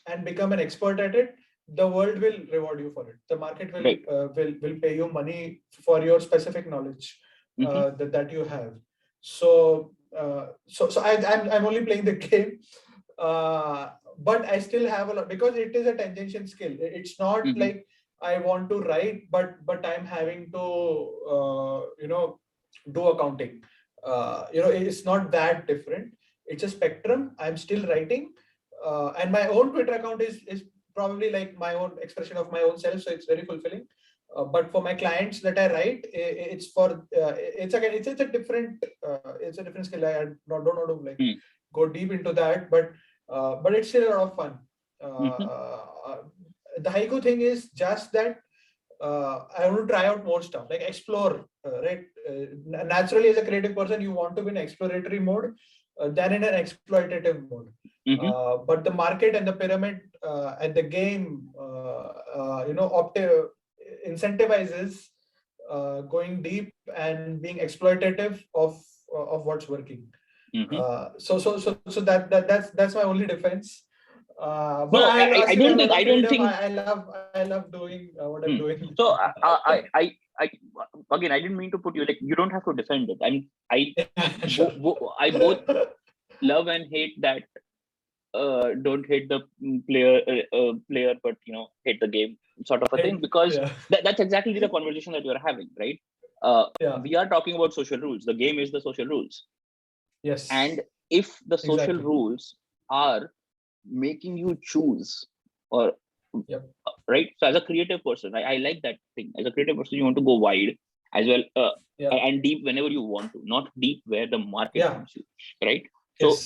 and become an expert at it. The world will reward you for it. The market will Right. will pay you money for your specific knowledge that you have. So I'm only playing the game, but I still have a lot, because it is a tangential skill. It's not like I want to write, but I'm having to do accounting. It's not that different. It's a spectrum. I'm still writing, and my own Twitter account is probably like my own expression of my own self, so it's very fulfilling. But for my clients that I write, it's for it's again it's a different skill. I don't know to like go deep into that, but it's still a lot of fun. The haiku thing is just that I want to try out more stuff, like explore, right? Naturally, as a creative person, you want to be in exploratory mode than in an exploitative mode. But the market and the pyramid and the game, incentivizes going deep and being exploitative of what's working. So that's my only defense. But No, I I still don't have a think, lot I of don't freedom. think. I love doing what I'm doing. So I again, I didn't mean to put you, like, you don't have to defend it. I both love and hate that. Don't hate the player, but hate the game, sort of a thing, because that's exactly the conversation that we're having, right? We are talking about social rules. The game is the social rules. Yes. And if the social rules are making you choose, or right, so as a creative person, I like that thing. As a creative person, you want to go wide as well, and deep whenever you want to, not deep where the market wants you, right? So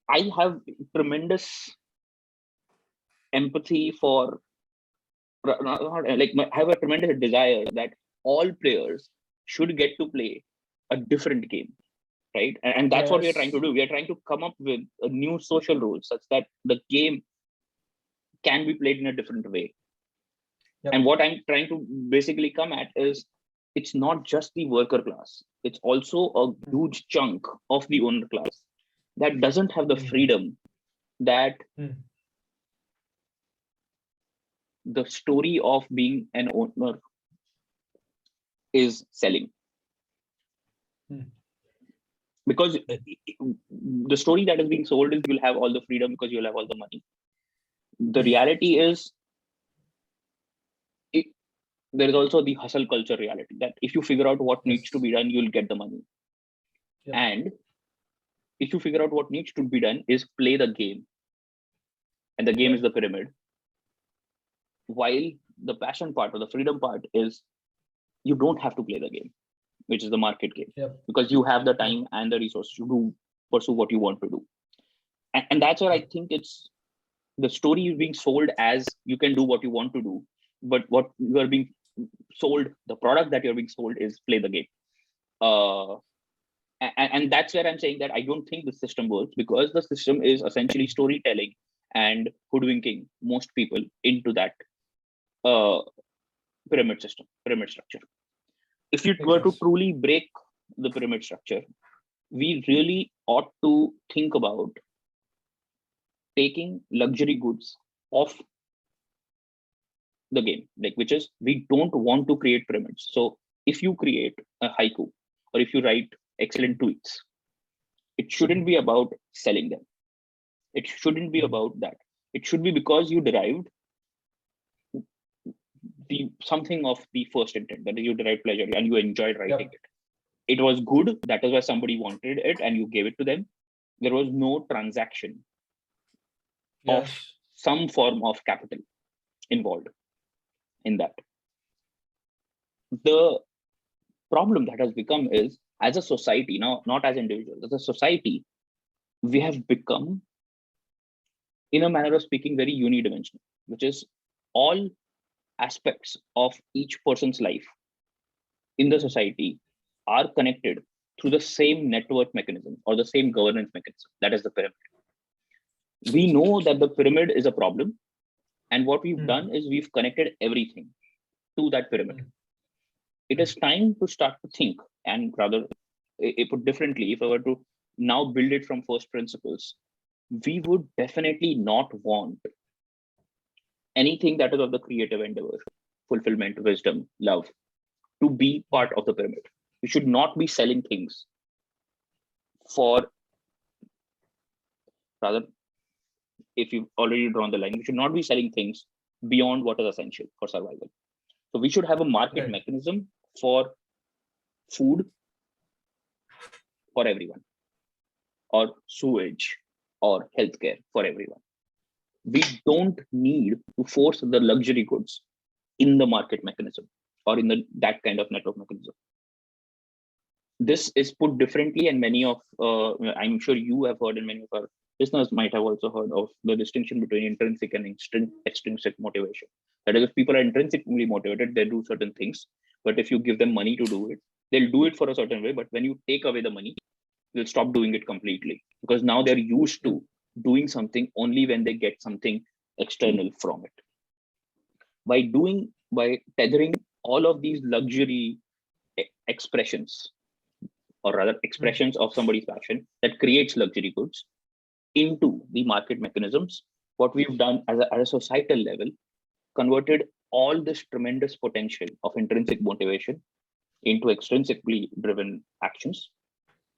I have tremendous empathy for, I have a tremendous desire that all players should get to play a different game, right? And that's what we are trying to do. We are trying to come up with a new social rules such that the game can be played in a different way. And what I'm trying to basically come at is, it's not just the worker class. It's also a huge chunk of the owner class that doesn't have the freedom that the story of being an owner is selling. Because the story that is being sold is, you'll have all the freedom because you'll have all the money. The reality is, there is also the hustle culture reality, that if you figure out what needs to be done, you'll get the money. And if you figure out what needs to be done is play the game, and the game is the pyramid, while the passion part or the freedom part is, you don't have to play the game, which is the market game, because you have the time and the resources to pursue what you want to do. And that's where I think it's, the story is being sold as, you can do what you want to do, but what you are being sold, the product that you're being sold is play the game. And that's where I'm saying that I don't think the system works, because the system is essentially storytelling and hoodwinking most people into that pyramid structure. If you were to truly break the pyramid structure, we really ought to think about taking luxury goods off the game, like, which is, we don't want to create pyramids. So if you create a haiku, or if you write excellent tweets, it shouldn't be about selling them. It shouldn't be about that. It should be because you derived something of the first intent, that is, you derived pleasure and you enjoyed writing it. It was good. That is why somebody wanted it and you gave it to them. There was no transaction of some form of capital involved in that. The problem that has become is, as a society, now, not as individuals, as a society, we have become, in a manner of speaking, very unidimensional, which is, all aspects of each person's life in the society are connected through the same network mechanism or the same governance mechanism, that is the pyramid. We know that the pyramid is a problem, and what we've done is, we've connected everything to that pyramid. It is time to start to think, and rather, put differently, if I were to now build it from first principles, we would definitely not want anything that is of the creative endeavor, fulfillment, wisdom, love, to be part of the pyramid. We should not be selling things for, rather, if you've already drawn the line, we should not be selling things beyond what is essential for survival. So we should have a market mechanism for food for everyone, or sewage, or healthcare for everyone. We don't need to force the luxury goods in the market mechanism or in that kind of network mechanism. This is put differently, and many of, I'm sure you have heard, and many of our listeners might have also heard of the distinction between intrinsic and extrinsic motivation. That is, if people are intrinsically motivated, they do certain things, but if you give them money to do it, they'll do it for a certain way. But when you take away the money, they'll stop doing it completely, because now they're used to doing something only when they get something external from it. By tethering all of these luxury expressions, or rather expressions of somebody's passion that creates luxury goods, into the market mechanisms, what we've done at a societal level, converted all this tremendous potential of intrinsic motivation into extrinsically driven actions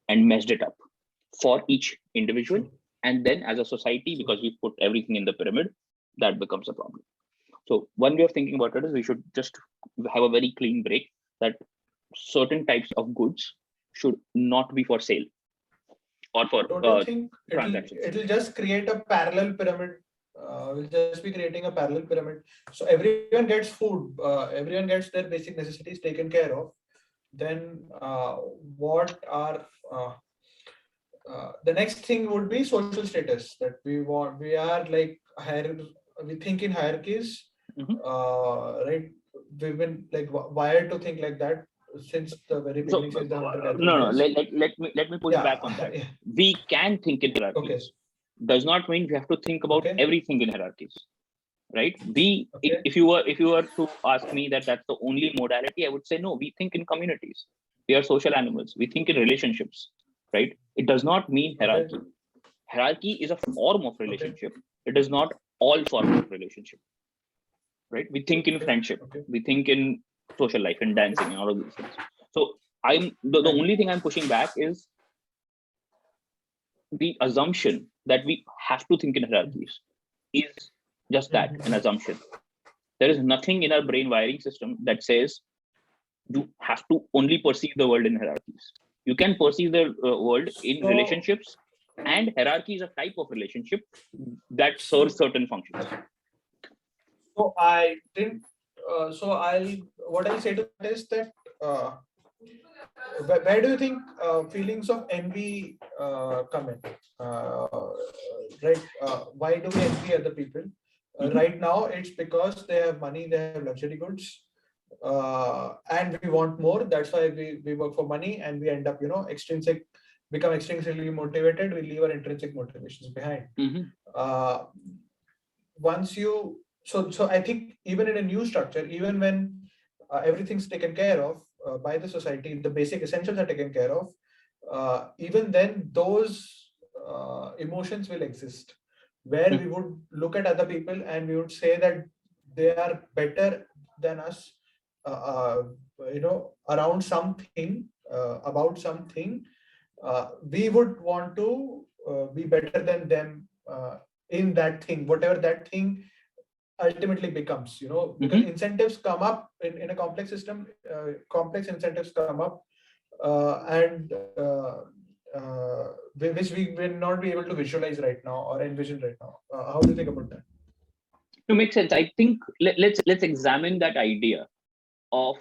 and messed it up for each individual. And then as a society, because we put everything in the pyramid, that becomes a problem. So one way of thinking about it is we should just have a very clean break, that certain types of goods should not be for sale or for transactions. It'll just create a parallel pyramid. We'll just be creating a parallel pyramid. So everyone gets food, everyone gets their basic necessities taken care of. Then what are the next thing would be social status, that we are like we think in hierarchies, right? We've been like wired to think like that since the very beginning. Let me push back on that. We can think in hierarchies. Does not mean we have to think about everything in hierarchies, right? If you were to ask me that's the only modality, I would say no. We think in communities. We are social animals. We think in relationships, right? It does not mean hierarchy. Hierarchy is a form of relationship. It is not all form of relationship, right? We think in friendship. We think in social life and dancing and all of these things. So the only thing I'm pushing back is the assumption that we have to think in hierarchies is just that, an assumption. There is nothing in our brain wiring system that says you have to only perceive the world in hierarchies. You can perceive the world in relationships, and hierarchy is a type of relationship that serves certain functions. So what I'll say to that is that where do you think feelings of envy come in? Right? Why do we envy other people? Right now, it's because they have money, they have luxury goods, and we want more. That's why we work for money, and we end up, become extrinsically motivated. We leave our intrinsic motivations behind. So I think even in a new structure, even when everything's taken care of by the society, the basic essentials are taken care of, even then those emotions will exist, where we would look at other people and we would say that they are better than us, around something, about something. We would want to be better than them in that thing, whatever that thing ultimately becomes, because incentives come up in a complex system, complex incentives come up, and which we will not be able to visualize right now or envision right now. How do you think about that? To make sense, I think let's examine that idea of,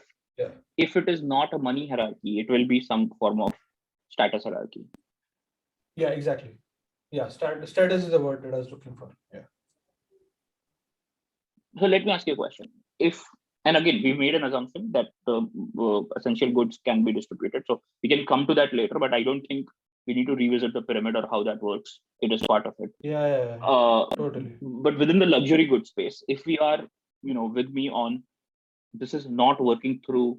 if it is not a money hierarchy, it will be some form of status hierarchy. Yeah, exactly. Yeah, status is the word that I was looking for. Yeah. So let me ask you a question. And again, we made an assumption that essential goods can be distributed. So we can come to that later, but I don't think we need to revisit the pyramid or how that works. It is part of it. Yeah. Totally. But within the luxury goods space, if we are, with me on this is not working through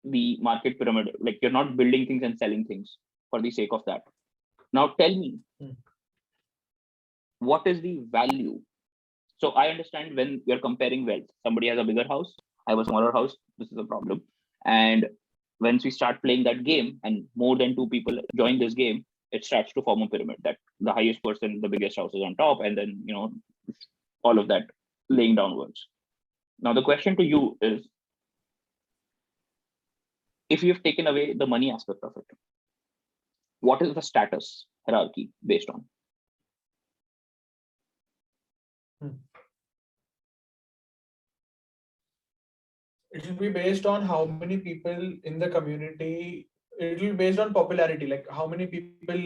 the market pyramid. Like, you're not building things and selling things for the sake of that. Now tell me, what is the value? So I understand when you're comparing wealth, somebody has a bigger house, I have a smaller house, this is a problem. And once we start playing that game and more than two people join this game, it starts to form a pyramid that the highest person, the biggest house is on top, and then, all of that laying downwards. Now the question to you is, if you've taken away the money aspect of it, what is the status hierarchy based on? It will be based on how many people in the community. It will be based on popularity, like how many people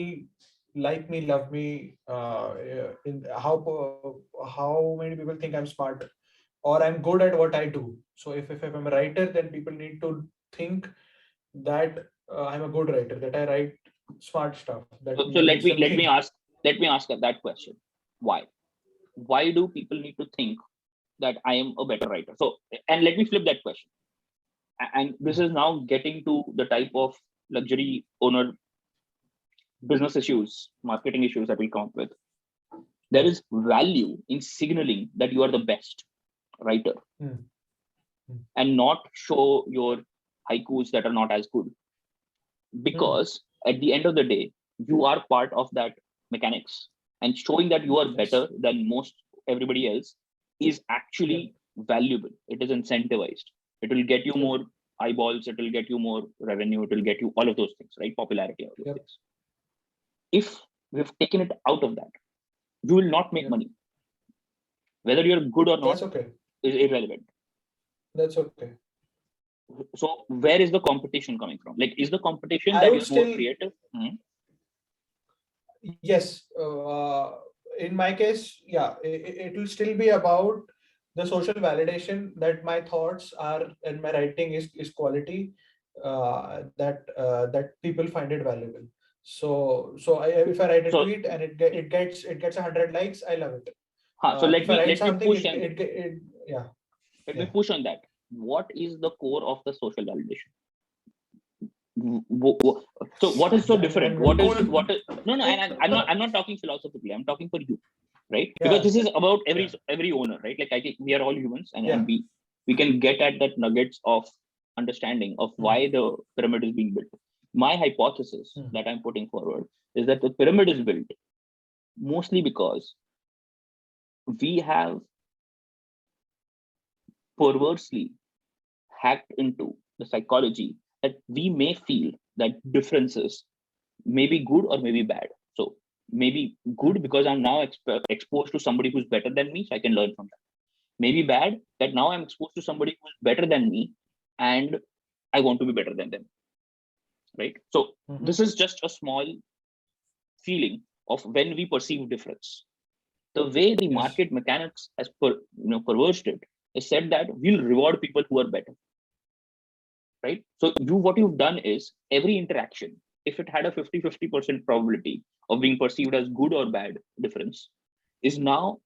like me, love me, in how many people think I'm smart or I'm good at what I do. So if I'm a writer, then people need to think that I'm a good writer, that I write smart stuff that So let makes them me think. ask that question. Why do people need to think that I am a better writer? So, and let me flip that question. And this is now getting to the type of luxury owner business issues, marketing issues that we come up with. There is value in signaling that you are the best writer and not show your haikus that are not as good. Because at the end of the day, you are part of that mechanics, and showing that you are better than most everybody else is actually valuable. It is incentivized. It will get you more eyeballs, it will get you more revenue, it will get you all of those things, right? Popularity, all those things. If we've taken it out of that, you will not make money. Whether you're good or not is irrelevant. That's okay. So where is the competition coming from? Like, is the competition that you're more creative? Yes. In my case, it will still be about the social validation that my thoughts are and my writing is quality, that people find it valuable. So if I write a tweet and it gets 100 likes, I love it. So let if I write me something, push on Let me push on that. What is the core of the social validation? So what is so different? What is no, and I'm not talking philosophically, I'm talking for you, right? Because this is about every owner, right? Like, I think we are all humans, and we can get at that nuggets of understanding of why the pyramid is being built. My hypothesis that I'm putting forward is that the pyramid is built mostly because we have perversely hacked into the psychology that we may feel that differences may be good or may be bad. So maybe good because I'm now exposed to somebody who's better than me, so I can learn from that. Maybe bad that now I'm exposed to somebody who's better than me and I want to be better than them, right? So this is just a small feeling of when we perceive difference. The way the market mechanics has perversed it is said that we'll reward people who are better, right? So what you've done is every interaction, if it had a 50% probability of being perceived as good or bad difference, is now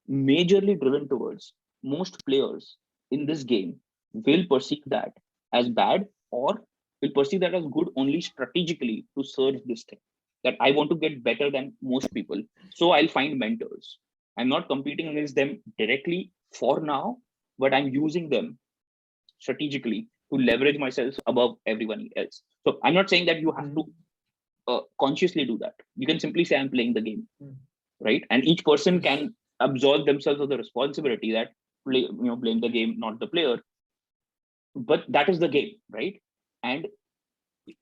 majorly driven towards most players in this game will perceive that as bad or will perceive that as good only strategically to serve this thing. That I want to get better than most people, so I'll find mentors. I'm not competing against them directly for now, but I'm using them strategically to leverage myself above everyone else. So I'm not saying that you have to consciously do that. You can simply say I'm playing the game, right? And each person can absolve themselves of the responsibility that blame the game, not the player. But that is the game, right? And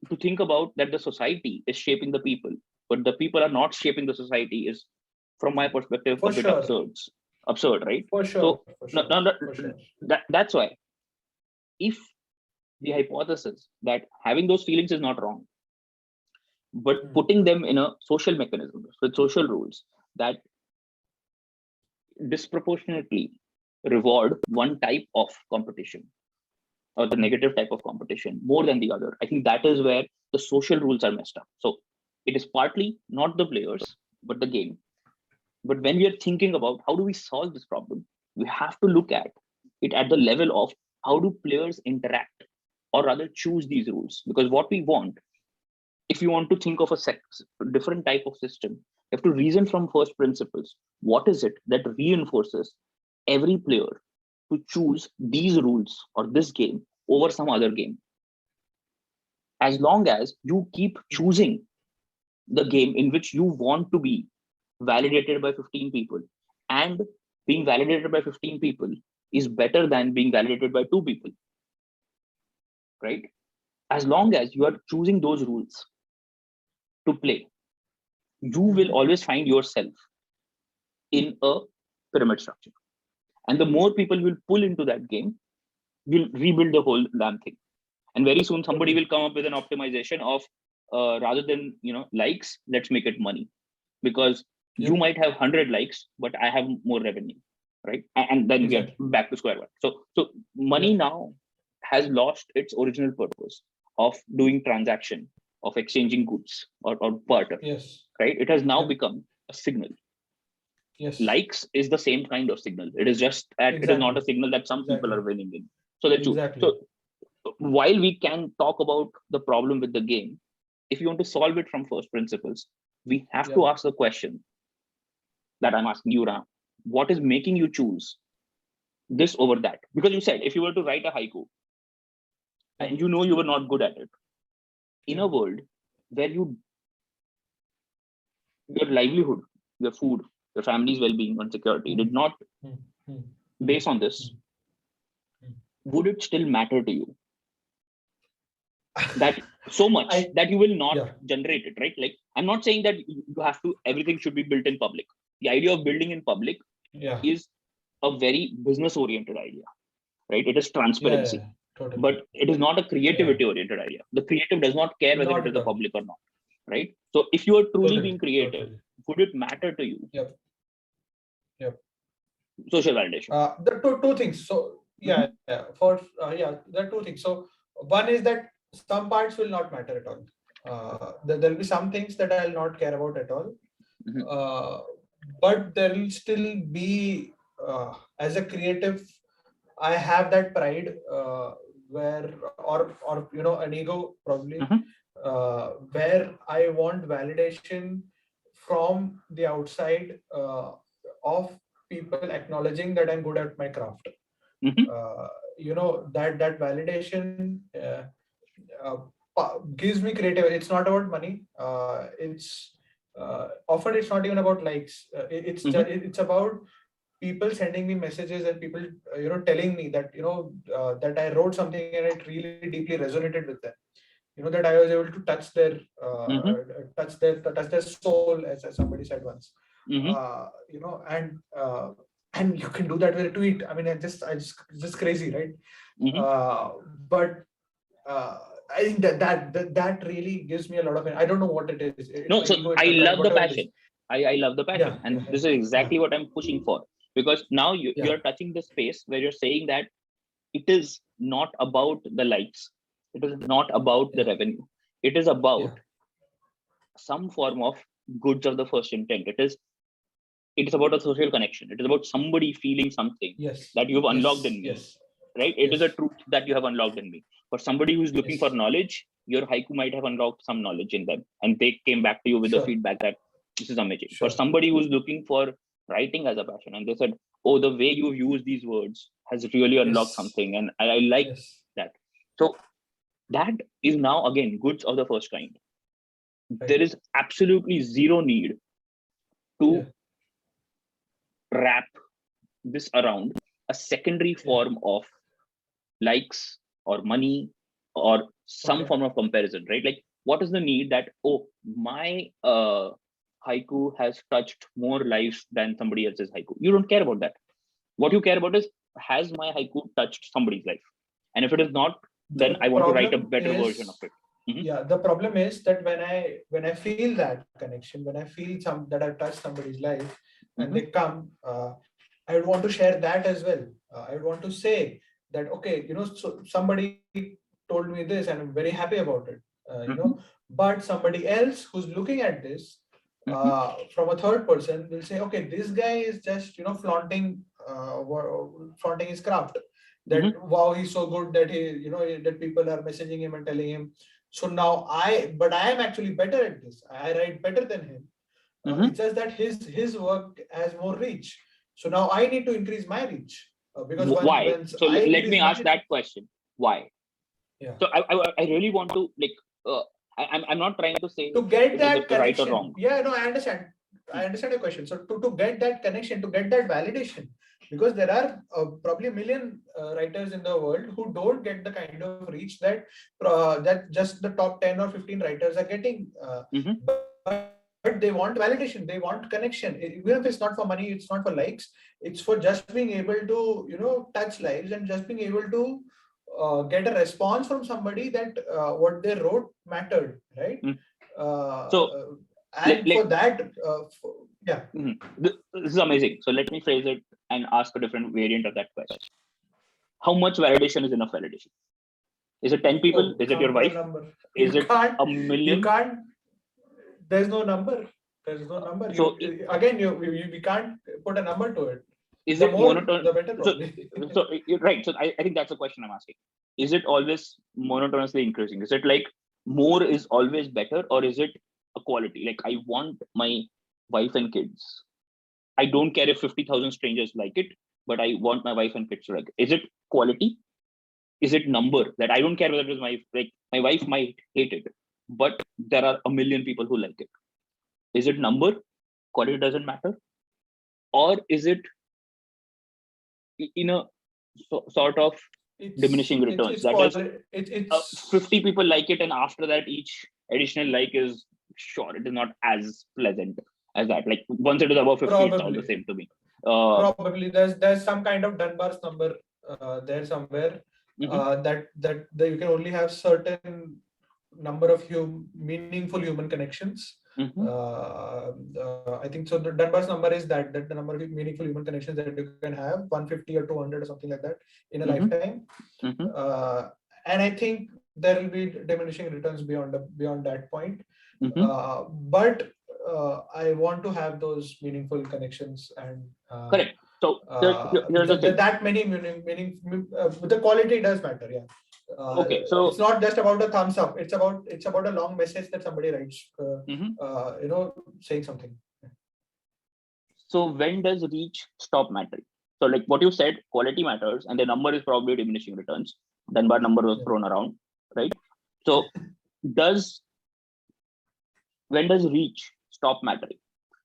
to think about that the society is shaping the people, but the people are not shaping the society is, from my perspective, a bit absurd, right? So that's why, if the hypothesis that having those feelings is not wrong, but putting them in a social mechanism with social rules that disproportionately reward one type of competition or the negative type of competition more than the other, I think that is where the social rules are messed up. So it is partly not the players, but the game. But when we are thinking about how do we solve this problem, We have to look at it at the level of how do players interact, or rather choose these rules. Because what we want, if you want to think of a different type of system, you have to reason from first principles. What is it that reinforces every player to choose these rules or this game over some other game? As long as you keep choosing the game in which you want to be validated by 15 people, and being validated by 15 people is better than being validated by 2 people, right? As long as you are choosing those rules to play, you will always find yourself in a pyramid structure. And the more people will pull into that game, you'll rebuild the whole damn thing. And very soon somebody will come up with an optimization of rather than likes, let's make it money. Because you might have 100 likes, but I have more revenue, right? And then we are back to square one. So money now has lost its original purpose of doing transaction, of exchanging goods or barter. Right? It has now become a signal. Likes is the same kind of signal. It is just that it is not a signal that some people are winning in. So let's so while we can talk about the problem with the game, if you want to solve it from first principles, we have to ask the question that I'm asking you, Ram. What is making you choose this over that? Because you said if you were to write a haiku and you were not good at it, in a world where your livelihood, your food, your family's well-being and security did not base on this, would it still matter to you that so much that you will not generate it, right? Like, I'm not saying that you have to, everything should be built in public. The idea of building in public is a very business oriented idea, right? It is transparency, totally. But it is not a creativity oriented idea. The creative does not care whether it is a public or not, right? So if you are truly being creative, would it matter to you? Social validation. The two things. So there are two things. So one is that some parts will not matter at all. There will be some things that I'll not care about at all. But there will still be, as a creative, I have that pride where, or an ego probably, where I want validation from the outside of people acknowledging that I'm good at my craft. That validation gives me creative. It's not about money. It's often it's not even about likes. It's about people sending me messages and people telling me that that I wrote something and it really deeply resonated with them. That I was able to touch their touch their soul, as somebody said once. And you can do that with a tweet. I mean, just crazy, right? But I think that really gives me a lot of. I don't know what it is. I love the passion. I love the passion, and this is exactly what I'm pushing for. Because now you're touching the space where you're saying that it is not about the likes, it is not about the revenue, it is about some form of goods of the first intent. It is about a social connection. It is about somebody feeling something that you've unlocked in me, right? It is a truth that you have unlocked in me. For somebody who's looking for knowledge, your haiku might have unlocked some knowledge in them, and they came back to you with the feedback that this is amazing. For somebody who's looking for writing as a passion, and they said, oh, the way you use these words has really unlocked something, and I like that. So that is now again goods of the first kind. There is absolutely zero need to wrap this around a secondary form of likes or money or some form of comparison, right? Like, what is the need that, oh, my haiku has touched more lives than somebody else's haiku? You don't care about that. What you care about is, has my haiku touched somebody's life? And if it is not, then I want to write a better version of it. The problem is that when I feel that connection, when I feel that I've touched somebody's life and they come, I would want to share that as well. I would want to say that, okay, so somebody told me this and I'm very happy about it. But somebody else who's looking at this from a third person will say, okay, this guy is just flaunting flaunting his craft. That wow, he's so good that that people are messaging him and telling him. So now I am actually better at this. I write better than him. It's just that his work has more reach. So now I need to increase my reach because why? once So I let me increase ask my that question. Why? yeah. So I really want to I'm not trying to say To get it is that right or connection. wrong. Yeah, no, I understand. I understand your question. So to get that connection, to get that validation, because there are probably a million writers in the world who don't get the kind of reach that that just the top 10 or 15 writers are getting. But they want validation, they want connection. Even if it's not for money, it's not for likes, it's for just being able to touch lives and just being able to get a response from somebody that what they wrote mattered, right? So And for that, yeah. This is amazing. So let me phrase it and ask a different variant of that question. How much validation is enough validation? Is it 10 people? Is it your wife? Is it a million? You can't. There's no number. There's no number. So again, we can't put a number to it. Is the it more, monotone? the better, probably. So you're right. So I think that's the question I'm asking. Is it always monotonously increasing? Is it like more is always better, or is it a quality? Like I want my wife and kids. I don't care if 50,000 strangers like it, but I want my wife and kids to like it. Is it quality? Is it number? That I don't care whether it is my wife might hate it, but there are a million people who like it. Is it number? Quality doesn't matter, or is it in a sort of diminishing returns? It's 50 people like it, and after that, each additional like is sure it is not as pleasant as that. Like once it is above 50, it's all the same to me. Probably there's some kind of Dunbar's number there somewhere that you can only have certain number of meaningful human connections. I think so. The Dunbar's number is that the number of meaningful human connections that you can have, 150 or 200 or something like that in a lifetime. And I think there will be diminishing returns beyond that point. But I want to have those meaningful connections and correct. So here's the thing. That many meaning the quality does matter. Yeah. Okay, so it's not just about a thumbs up. It's about a long message that somebody writes. Saying something. So when does reach stop mattering? So like what you said, quality matters, and the number is probably diminishing returns. Dunbar number was thrown around, right? So when does reach stop mattering?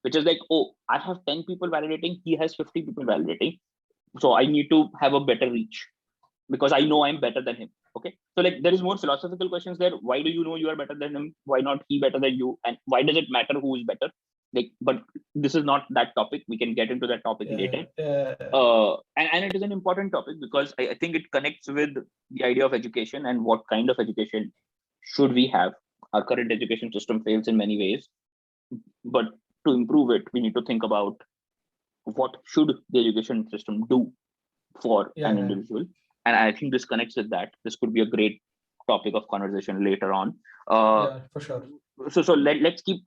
Which is like, oh, I have 10 people validating, he has 50 people validating. So I need to have a better reach because I know I'm better than him. Okay. So like there is more philosophical questions there. Why do you know you are better than him? Why not he better than you? And why does it matter who is better? Like, but this is not that topic. We can get into that topic later. And it is an important topic because I think it connects with the idea of education and what kind of education should we have. Our current education system fails in many ways, but to improve it, we need to think about what should the education system do for an individual. And I think this connects with that. This could be a great topic of conversation later on. For sure. So let's keep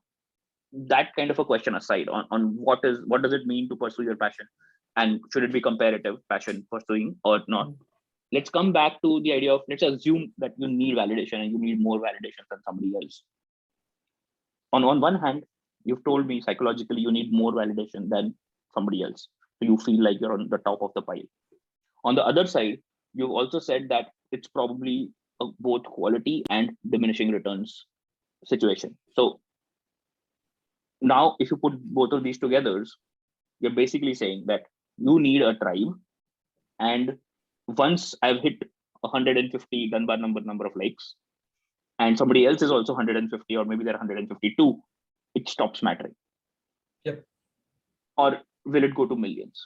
that kind of a question aside on what does it mean to pursue your passion, and should it be comparative passion pursuing or not? Let's come back to the idea of, let's assume that you need validation and you need more validation than somebody else. On one hand, you've told me psychologically you need more validation than somebody else, so you feel like you're on the top of the pile. On the other side, you've also said that it's probably a both quality and diminishing returns situation. So now if you put both of these together, you're basically saying that you need a tribe, and once I've hit 150 Dunbar number of likes, and somebody else is also 150, or maybe they're 152, it stops mattering. Yep. Or will it go to millions?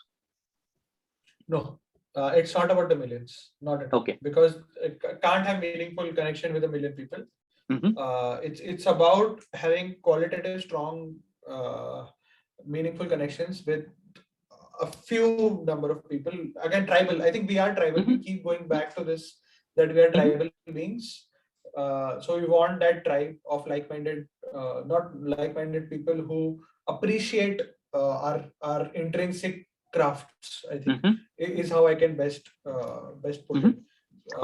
No, it's not about the millions. Not at all. Okay. Because it can't have meaningful connection with a million people. It's about having qualitative, strong, meaningful connections with a few number of people. Again, tribal. I think we are tribal. We keep going back to this, that we are tribal beings. So we want that tribe of like-minded, not like-minded people who appreciate our intrinsic crafts, I think, Mhm. is how I can best put it.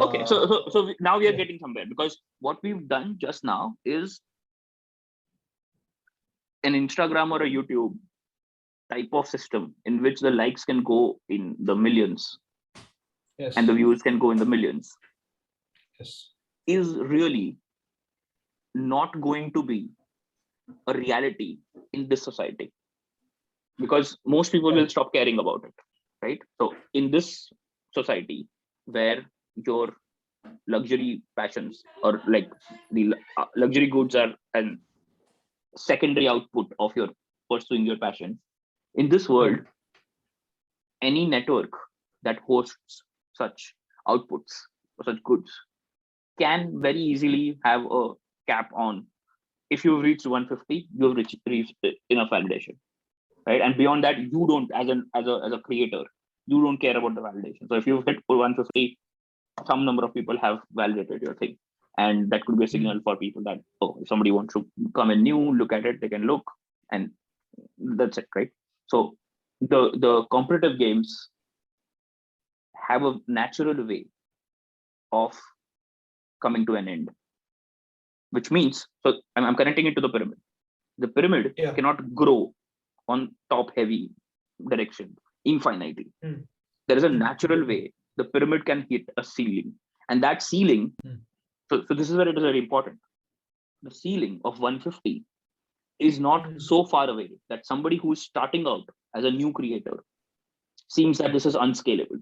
Okay, so now we are Yeah. getting somewhere, because what we've done just now is an Instagram or a YouTube type of system in which the likes can go in the millions and the Yes. views can go in the millions, Yes. is really not going to be a reality in this society, because most people will Right. stop caring about it, right? So in this society where your luxury passions, or like the luxury goods, are an secondary output of your pursuing your passion, in this world, Right. any network that hosts such outputs or such goods can very easily have a cap on, if you've reached 150, you've reached enough validation, right? And beyond that, you don't, as a creator, you don't care about the validation. So if you've hit 150, some number of people have validated your thing, and that could be a signal for people that, oh, if somebody wants to come in new, look at it, they can look, and that's it, right? So the competitive games have a natural way of coming to an end, which means, so I'm connecting it to the pyramid. The pyramid Yeah. cannot grow on top heavy direction infinitely. Mm. There is a Mm. natural way the pyramid can hit a ceiling, and that ceiling, so this is where it is very important. The ceiling of 150 is not so far away that somebody who is starting out as a new creator seems that this is unscalable.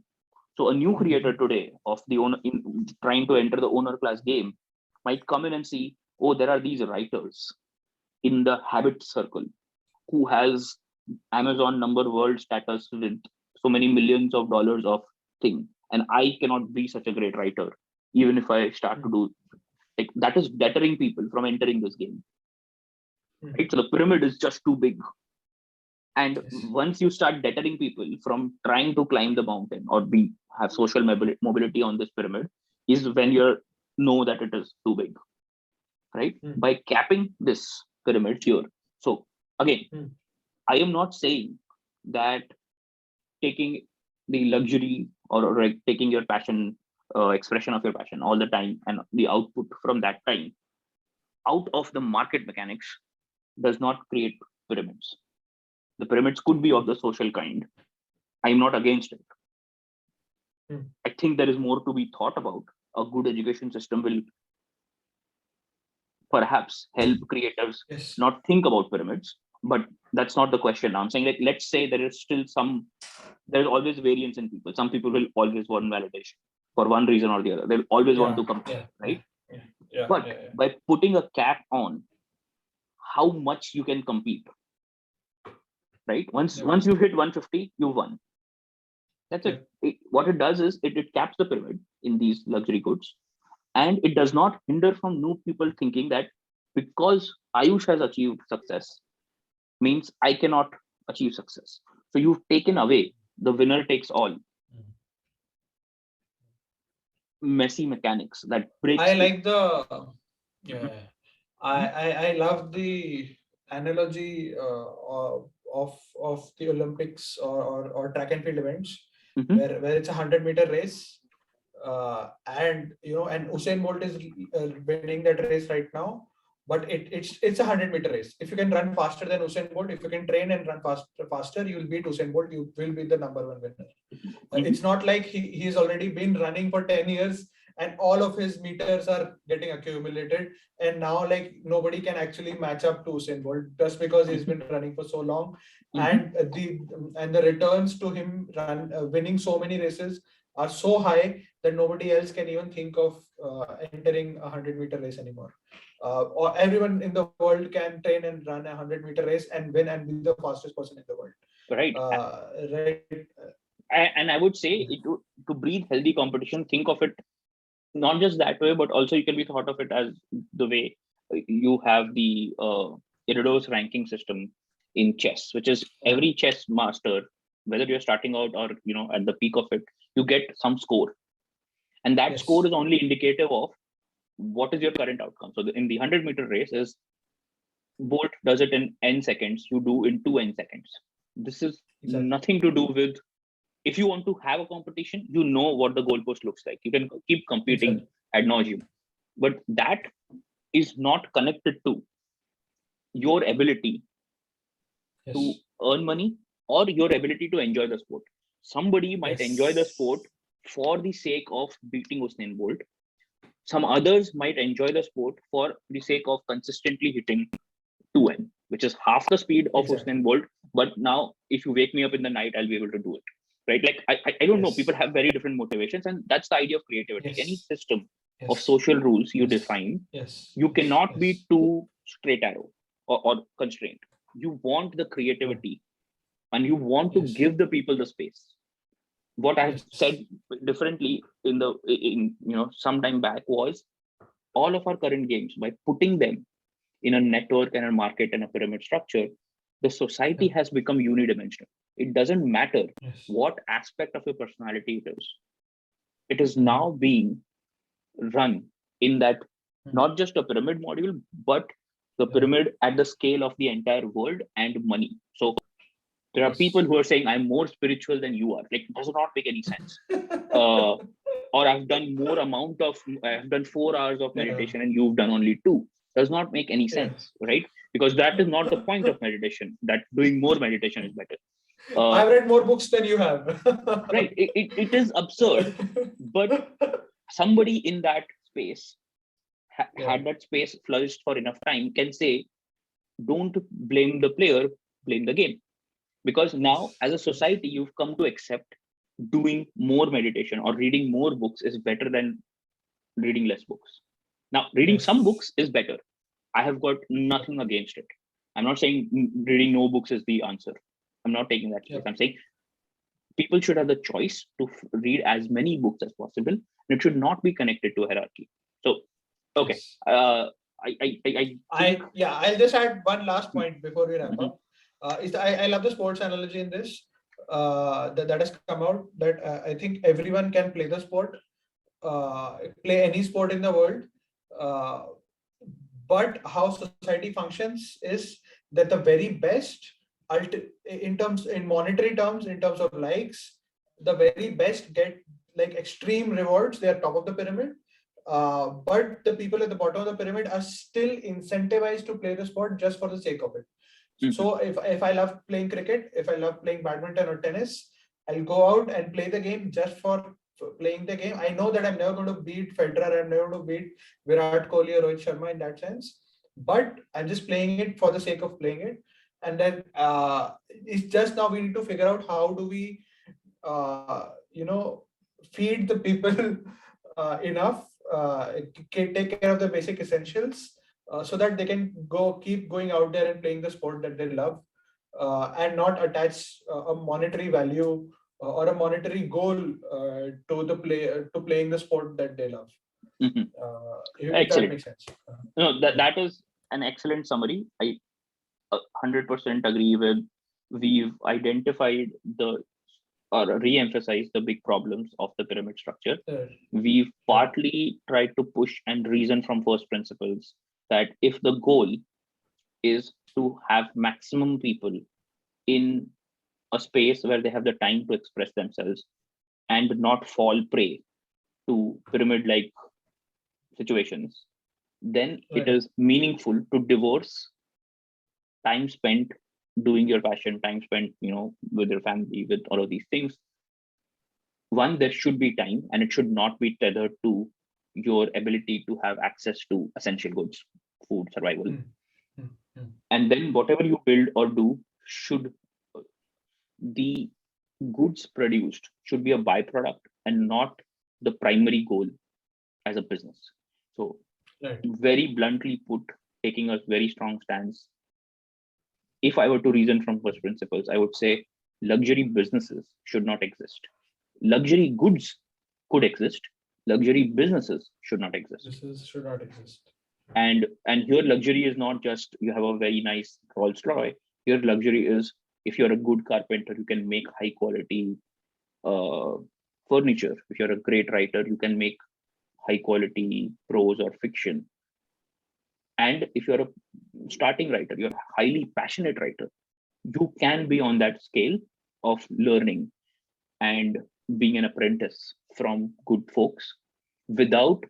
So a new creator today of the owner in trying to enter the owner class game might come in and see, oh, there are these writers in the habit circle who has Amazon number world status with so many millions of dollars of thing, and I cannot be such a great writer, even if I start to do, like, that is deterring people from entering this game, right? So the pyramid is just too big, and Yes. once you start deterring people from trying to climb the mountain or be have social mobility on this pyramid, is when you know that it is too big, right? By capping this pyramid here. So again, I am not saying that taking the luxury, or like taking your passion, expression of your passion all the time, and the output from that time out of the market mechanics does not create pyramids. The pyramids could be of the social kind. I'm not against it. I think there is more to be thought about. A good education system will perhaps help creators Yes. not think about pyramids, but that's not the question. I'm saying, like, let's say there is still there's always variance in people. Some people will always want validation for one reason or the other. They'll always want to compete, right? But by putting a cap on how much you can compete, right? Once you hit 150, you won. That's it. What it does is it caps the pyramid in these luxury goods, and it does not hinder from new people thinking that because Ayush has achieved success means I cannot achieve success. So you've taken away the winner takes all messy mechanics that breaks I the. like the Mhm, yeah. I love the analogy of the Olympics or track and field events mhm, where it's a 100-meter race, and and Usain Bolt is winning that race right now, but it's a 100-meter race. If you can run faster than Usain Bolt, if you can train and run faster, you will beat Usain Bolt. You will be the number one winner. mhm, It's not like he's already been running for 10 years and all of his meters are getting accumulated, and now like nobody can actually match up to Usain Bolt just because he's mhm, been running for so long, mhm, and the returns to him winning so many races are so high that nobody else can even think of entering a 100-meter race anymore. Or everyone in the world can train and run a 100-meter race and win and be the fastest person in the world. right. Right. And I would say to breathe healthy competition, think of it not just that way, but also you can be thought of it as the way you have the Iridos ranking system in chess, which is every chess master, whether you're starting out or at the peak of it, you get some score, and that score Yes. is only indicative of what is your current outcome. So in the 100-meter race is Bolt does it in n seconds, you do in 2 n seconds. This is Exactly. nothing to do with, if you want to have a competition, you know what the goalpost looks like. You can keep competing Exactly. ad nauseum, but that is not connected to your ability to Yes. earn money or your ability to enjoy the sport. Somebody might enjoy the sport Yes. for the sake of beating Usain Bolt. Some others might enjoy the sport for the sake of consistently hitting 2M, which is half the speed of Exactly. Usain Bolt. But now, if you wake me up in the night, I'll be able to do it. Right? Like, I don't know. People Yes. have very different motivations, and that's the idea of creativity. Any Yes. system of Yes. social rules you Yes. define, Yes. you Yes. cannot be Yes. too straight arrow or constrained. You want the No. creativity, and you want to Yes. give the people the space. What I've Yes. said differently in some time back was, all of our current games, by putting them in a network and a market and a pyramid structure, the society Yeah. has become unidimensional. It doesn't matter Yes. what aspect of your personality it is. It is Mm-hmm. now being run in that, Mm. not just a pyramid module, but the Yeah. pyramid at the scale of the entire world and money. So there are people Yes. who are saying, I'm more spiritual than you are. Like, it does not make any sense. Uh, or I've done 4 hours of Yeah. meditation and you've done only 2. Does not make any Yeah. sense, right? Because that is not the point of meditation, that doing more meditation is better. I've read more books than you have. Right. It is absurd, but somebody in that space Yeah. had that space flourished for enough time can say, don't blame the player, blame the game. Because now, Yes. as a Yes. society, you've come to accept doing more meditation or reading more books is better than reading less books. Now, reading some Yes. books is better. I have got Yep. nothing against it. I'm not saying reading no books is the answer. I'm not taking that space. Yep. I'm saying people should have the choice to read as many books as possible, and it should not be connected to hierarchy. So, okay, Yes. I think. I'll just add one last point before we wrap Mhm. up. I love the sports analogy in this. That has come out that I think everyone can play the sport, play any sport in the world. Uh, but how society functions is that the very best, in monetary terms, in terms of likes, the very best get like extreme rewards. They are top of the pyramid, but the people at the bottom of the pyramid are still incentivized to play the sport just for the sake of it. So Mhm. if I love playing cricket, if I love playing badminton or tennis, I'll go out and play the game just for playing the game. I know that I'm never going to beat Federer, I'm never going to beat Virat Kohli or Rohit Sharma in that sense, but I'm just playing it for the sake of playing it. And then it's just now we need to figure out how do we, feed the people enough, take care of the basic essentials, so that they can keep going out there and playing the sport that they love, and not attach a monetary value or a monetary goal to playing the sport that they love. Mhm. If that Excellent. makes sense. No, that Yeah. that is an excellent summary. I 100% agree with. We've identified the or re-emphasized the big problems of the pyramid structure. Yeah. We've Yeah. partly tried to push and reason from first principles that if the goal is to have maximum people in a space where they have the time to express themselves and not fall prey to pyramid like situations, then it Right. is meaningful to divorce time spent doing your passion, time spent, with your family, with all of these things. One, there should be time and it should not be tethered to your ability to have access to essential goods, food, survival. Mm, mm, mm. And then whatever you build or do should, the goods produced should be a byproduct and not the primary goal as a business. So, Right. very bluntly put, taking a very strong stance, if I were to reason from first principles, I would say luxury businesses should not exist. Luxury goods could exist. Luxury businesses should not exist. Should not exist. And here luxury is not just you have a very nice Rolls Royce. Here luxury is, if you're a good carpenter, you can make high quality uh, furniture. If you're a great writer, you can make high quality prose or fiction. And if you're a starting writer, you're a highly passionate writer, you can be on that scale of learning and being an apprentice from good folks without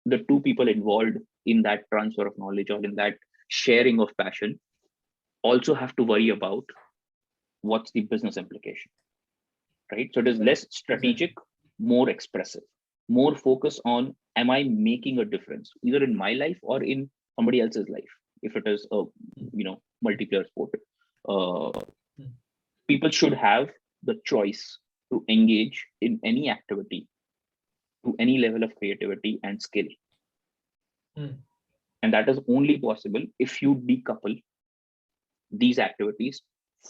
the two people involved in that transfer of knowledge or in that sharing of passion also have to worry about what's the business implication, right? So it is less strategic, more expressive, more focus on, am I making a difference either in my life or in somebody else's life? If it is a multiplayer sport, people should have the choice to engage in any activity to any level of creativity and skill. And that is only possible if you decouple these activities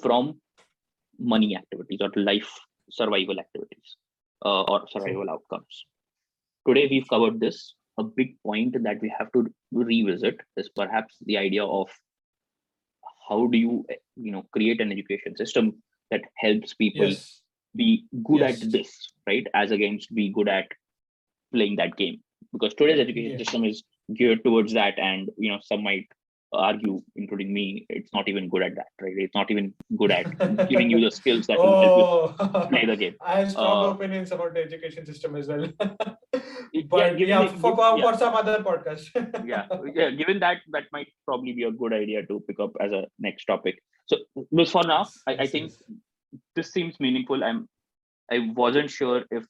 from money activities or life survival activities or survival outcomes. Today, we've covered this. A big point that we have to revisit is perhaps the idea of how do you create an education system that helps people be good at this, right? As against be good at playing that game. Because today's education system is geared towards that. And, some might argue, including me, it's not even good at that, right? It's not even good at giving you the skills that will help you play the game. I have strong opinions about the education system as well. But for some other podcast. Given that might probably be a good idea to pick up as a next topic. So for now, I think this seems meaningful. I wasn't sure if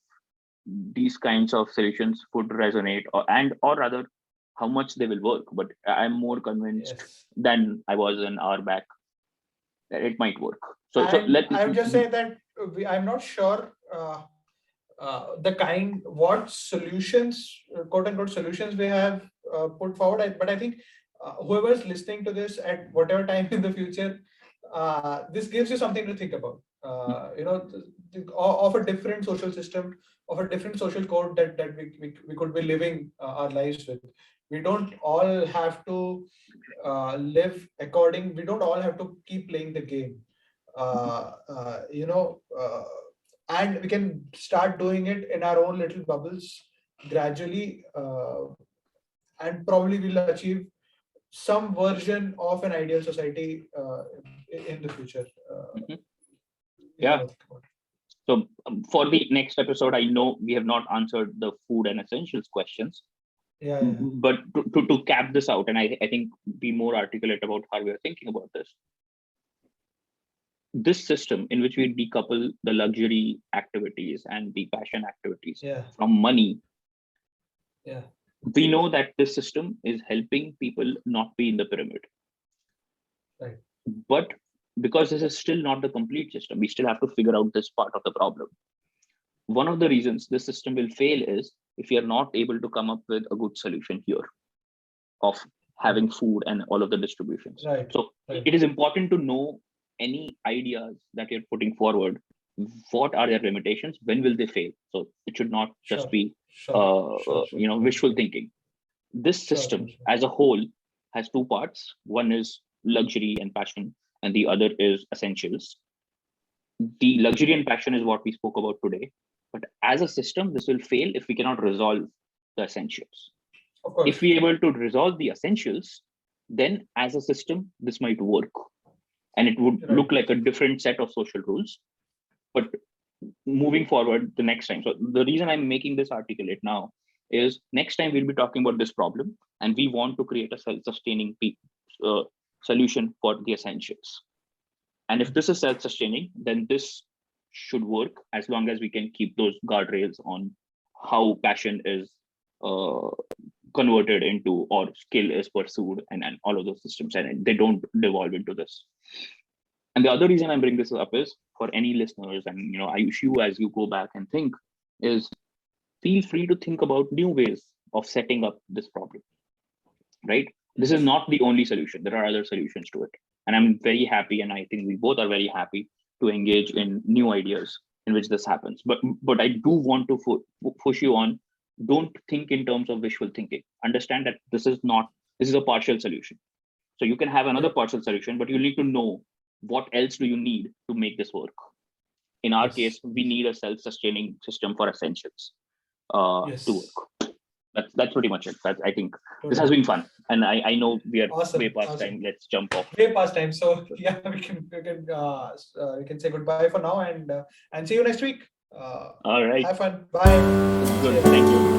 these kinds of solutions would resonate or rather how much they will work, but I'm more convinced than I was an hour back that it might work. I would just say that I'm not sure what solutions, quote unquote solutions we have put forward, but I think whoever's listening to this at whatever time in the future, this gives you something to think about. Of a different social system, of a different social code that we could be living our lives with. We don't all have to live according. We don't all have to keep playing the game. And we can start doing it in our own little bubbles gradually, and probably we'll achieve some version of an ideal society in the future. So for the next episode, I know we have not answered the food and essentials questions. But to cap this out, and I think be more articulate about how we are thinking about this system in which we decouple the luxury activities and the passion activities from money. We know that this system is helping people not be in the pyramid. Right. But because this is still not the complete system, we still have to figure out this part of the problem. One of the reasons this system will fail is if we are not able to come up with a good solution here of having food and all of the distributions. So it is important to know any ideas that you're putting forward, what are their limitations, when will they fail? So it should not just be wishful thinking. This system as a whole has two parts. One is luxury and passion, and the other is essentials. The luxury and passion is what we spoke about today. But as a system, this will fail if we cannot resolve the essentials. If we are able to resolve the essentials, then as a system, this might work. And it would look like a different set of social rules. But moving forward the next time. So the reason I'm making this articulate now is next time we'll be talking about this problem, and we want to create a self-sustaining solution for the essentials. And if this is self-sustaining, then this should work as long as we can keep those guardrails on how passion is converted into or skill is pursued and all of those systems, and they don't devolve into this. And the other reason I bring this up is for any listeners, and I wish you as you go back and think, is feel free to think about new ways of setting up this problem, right? This is not the only solution. There are other solutions to it. And I'm very happy, and I think we both are very happy to engage in new ideas in which this happens. But I do want to push you on, don't think in terms of visual thinking. Understand that this is a partial solution. So you can have another partial solution, but you need to know what else do you need to make this work. In our case, we need a self-sustaining system for essentials to work. That's pretty much it. I think this has been fun, and I know we are way past time. Let's jump off. Way past time. So yeah, we can say goodbye for now, and see you next week. All right. Have fun. Bye. Good. Thank you.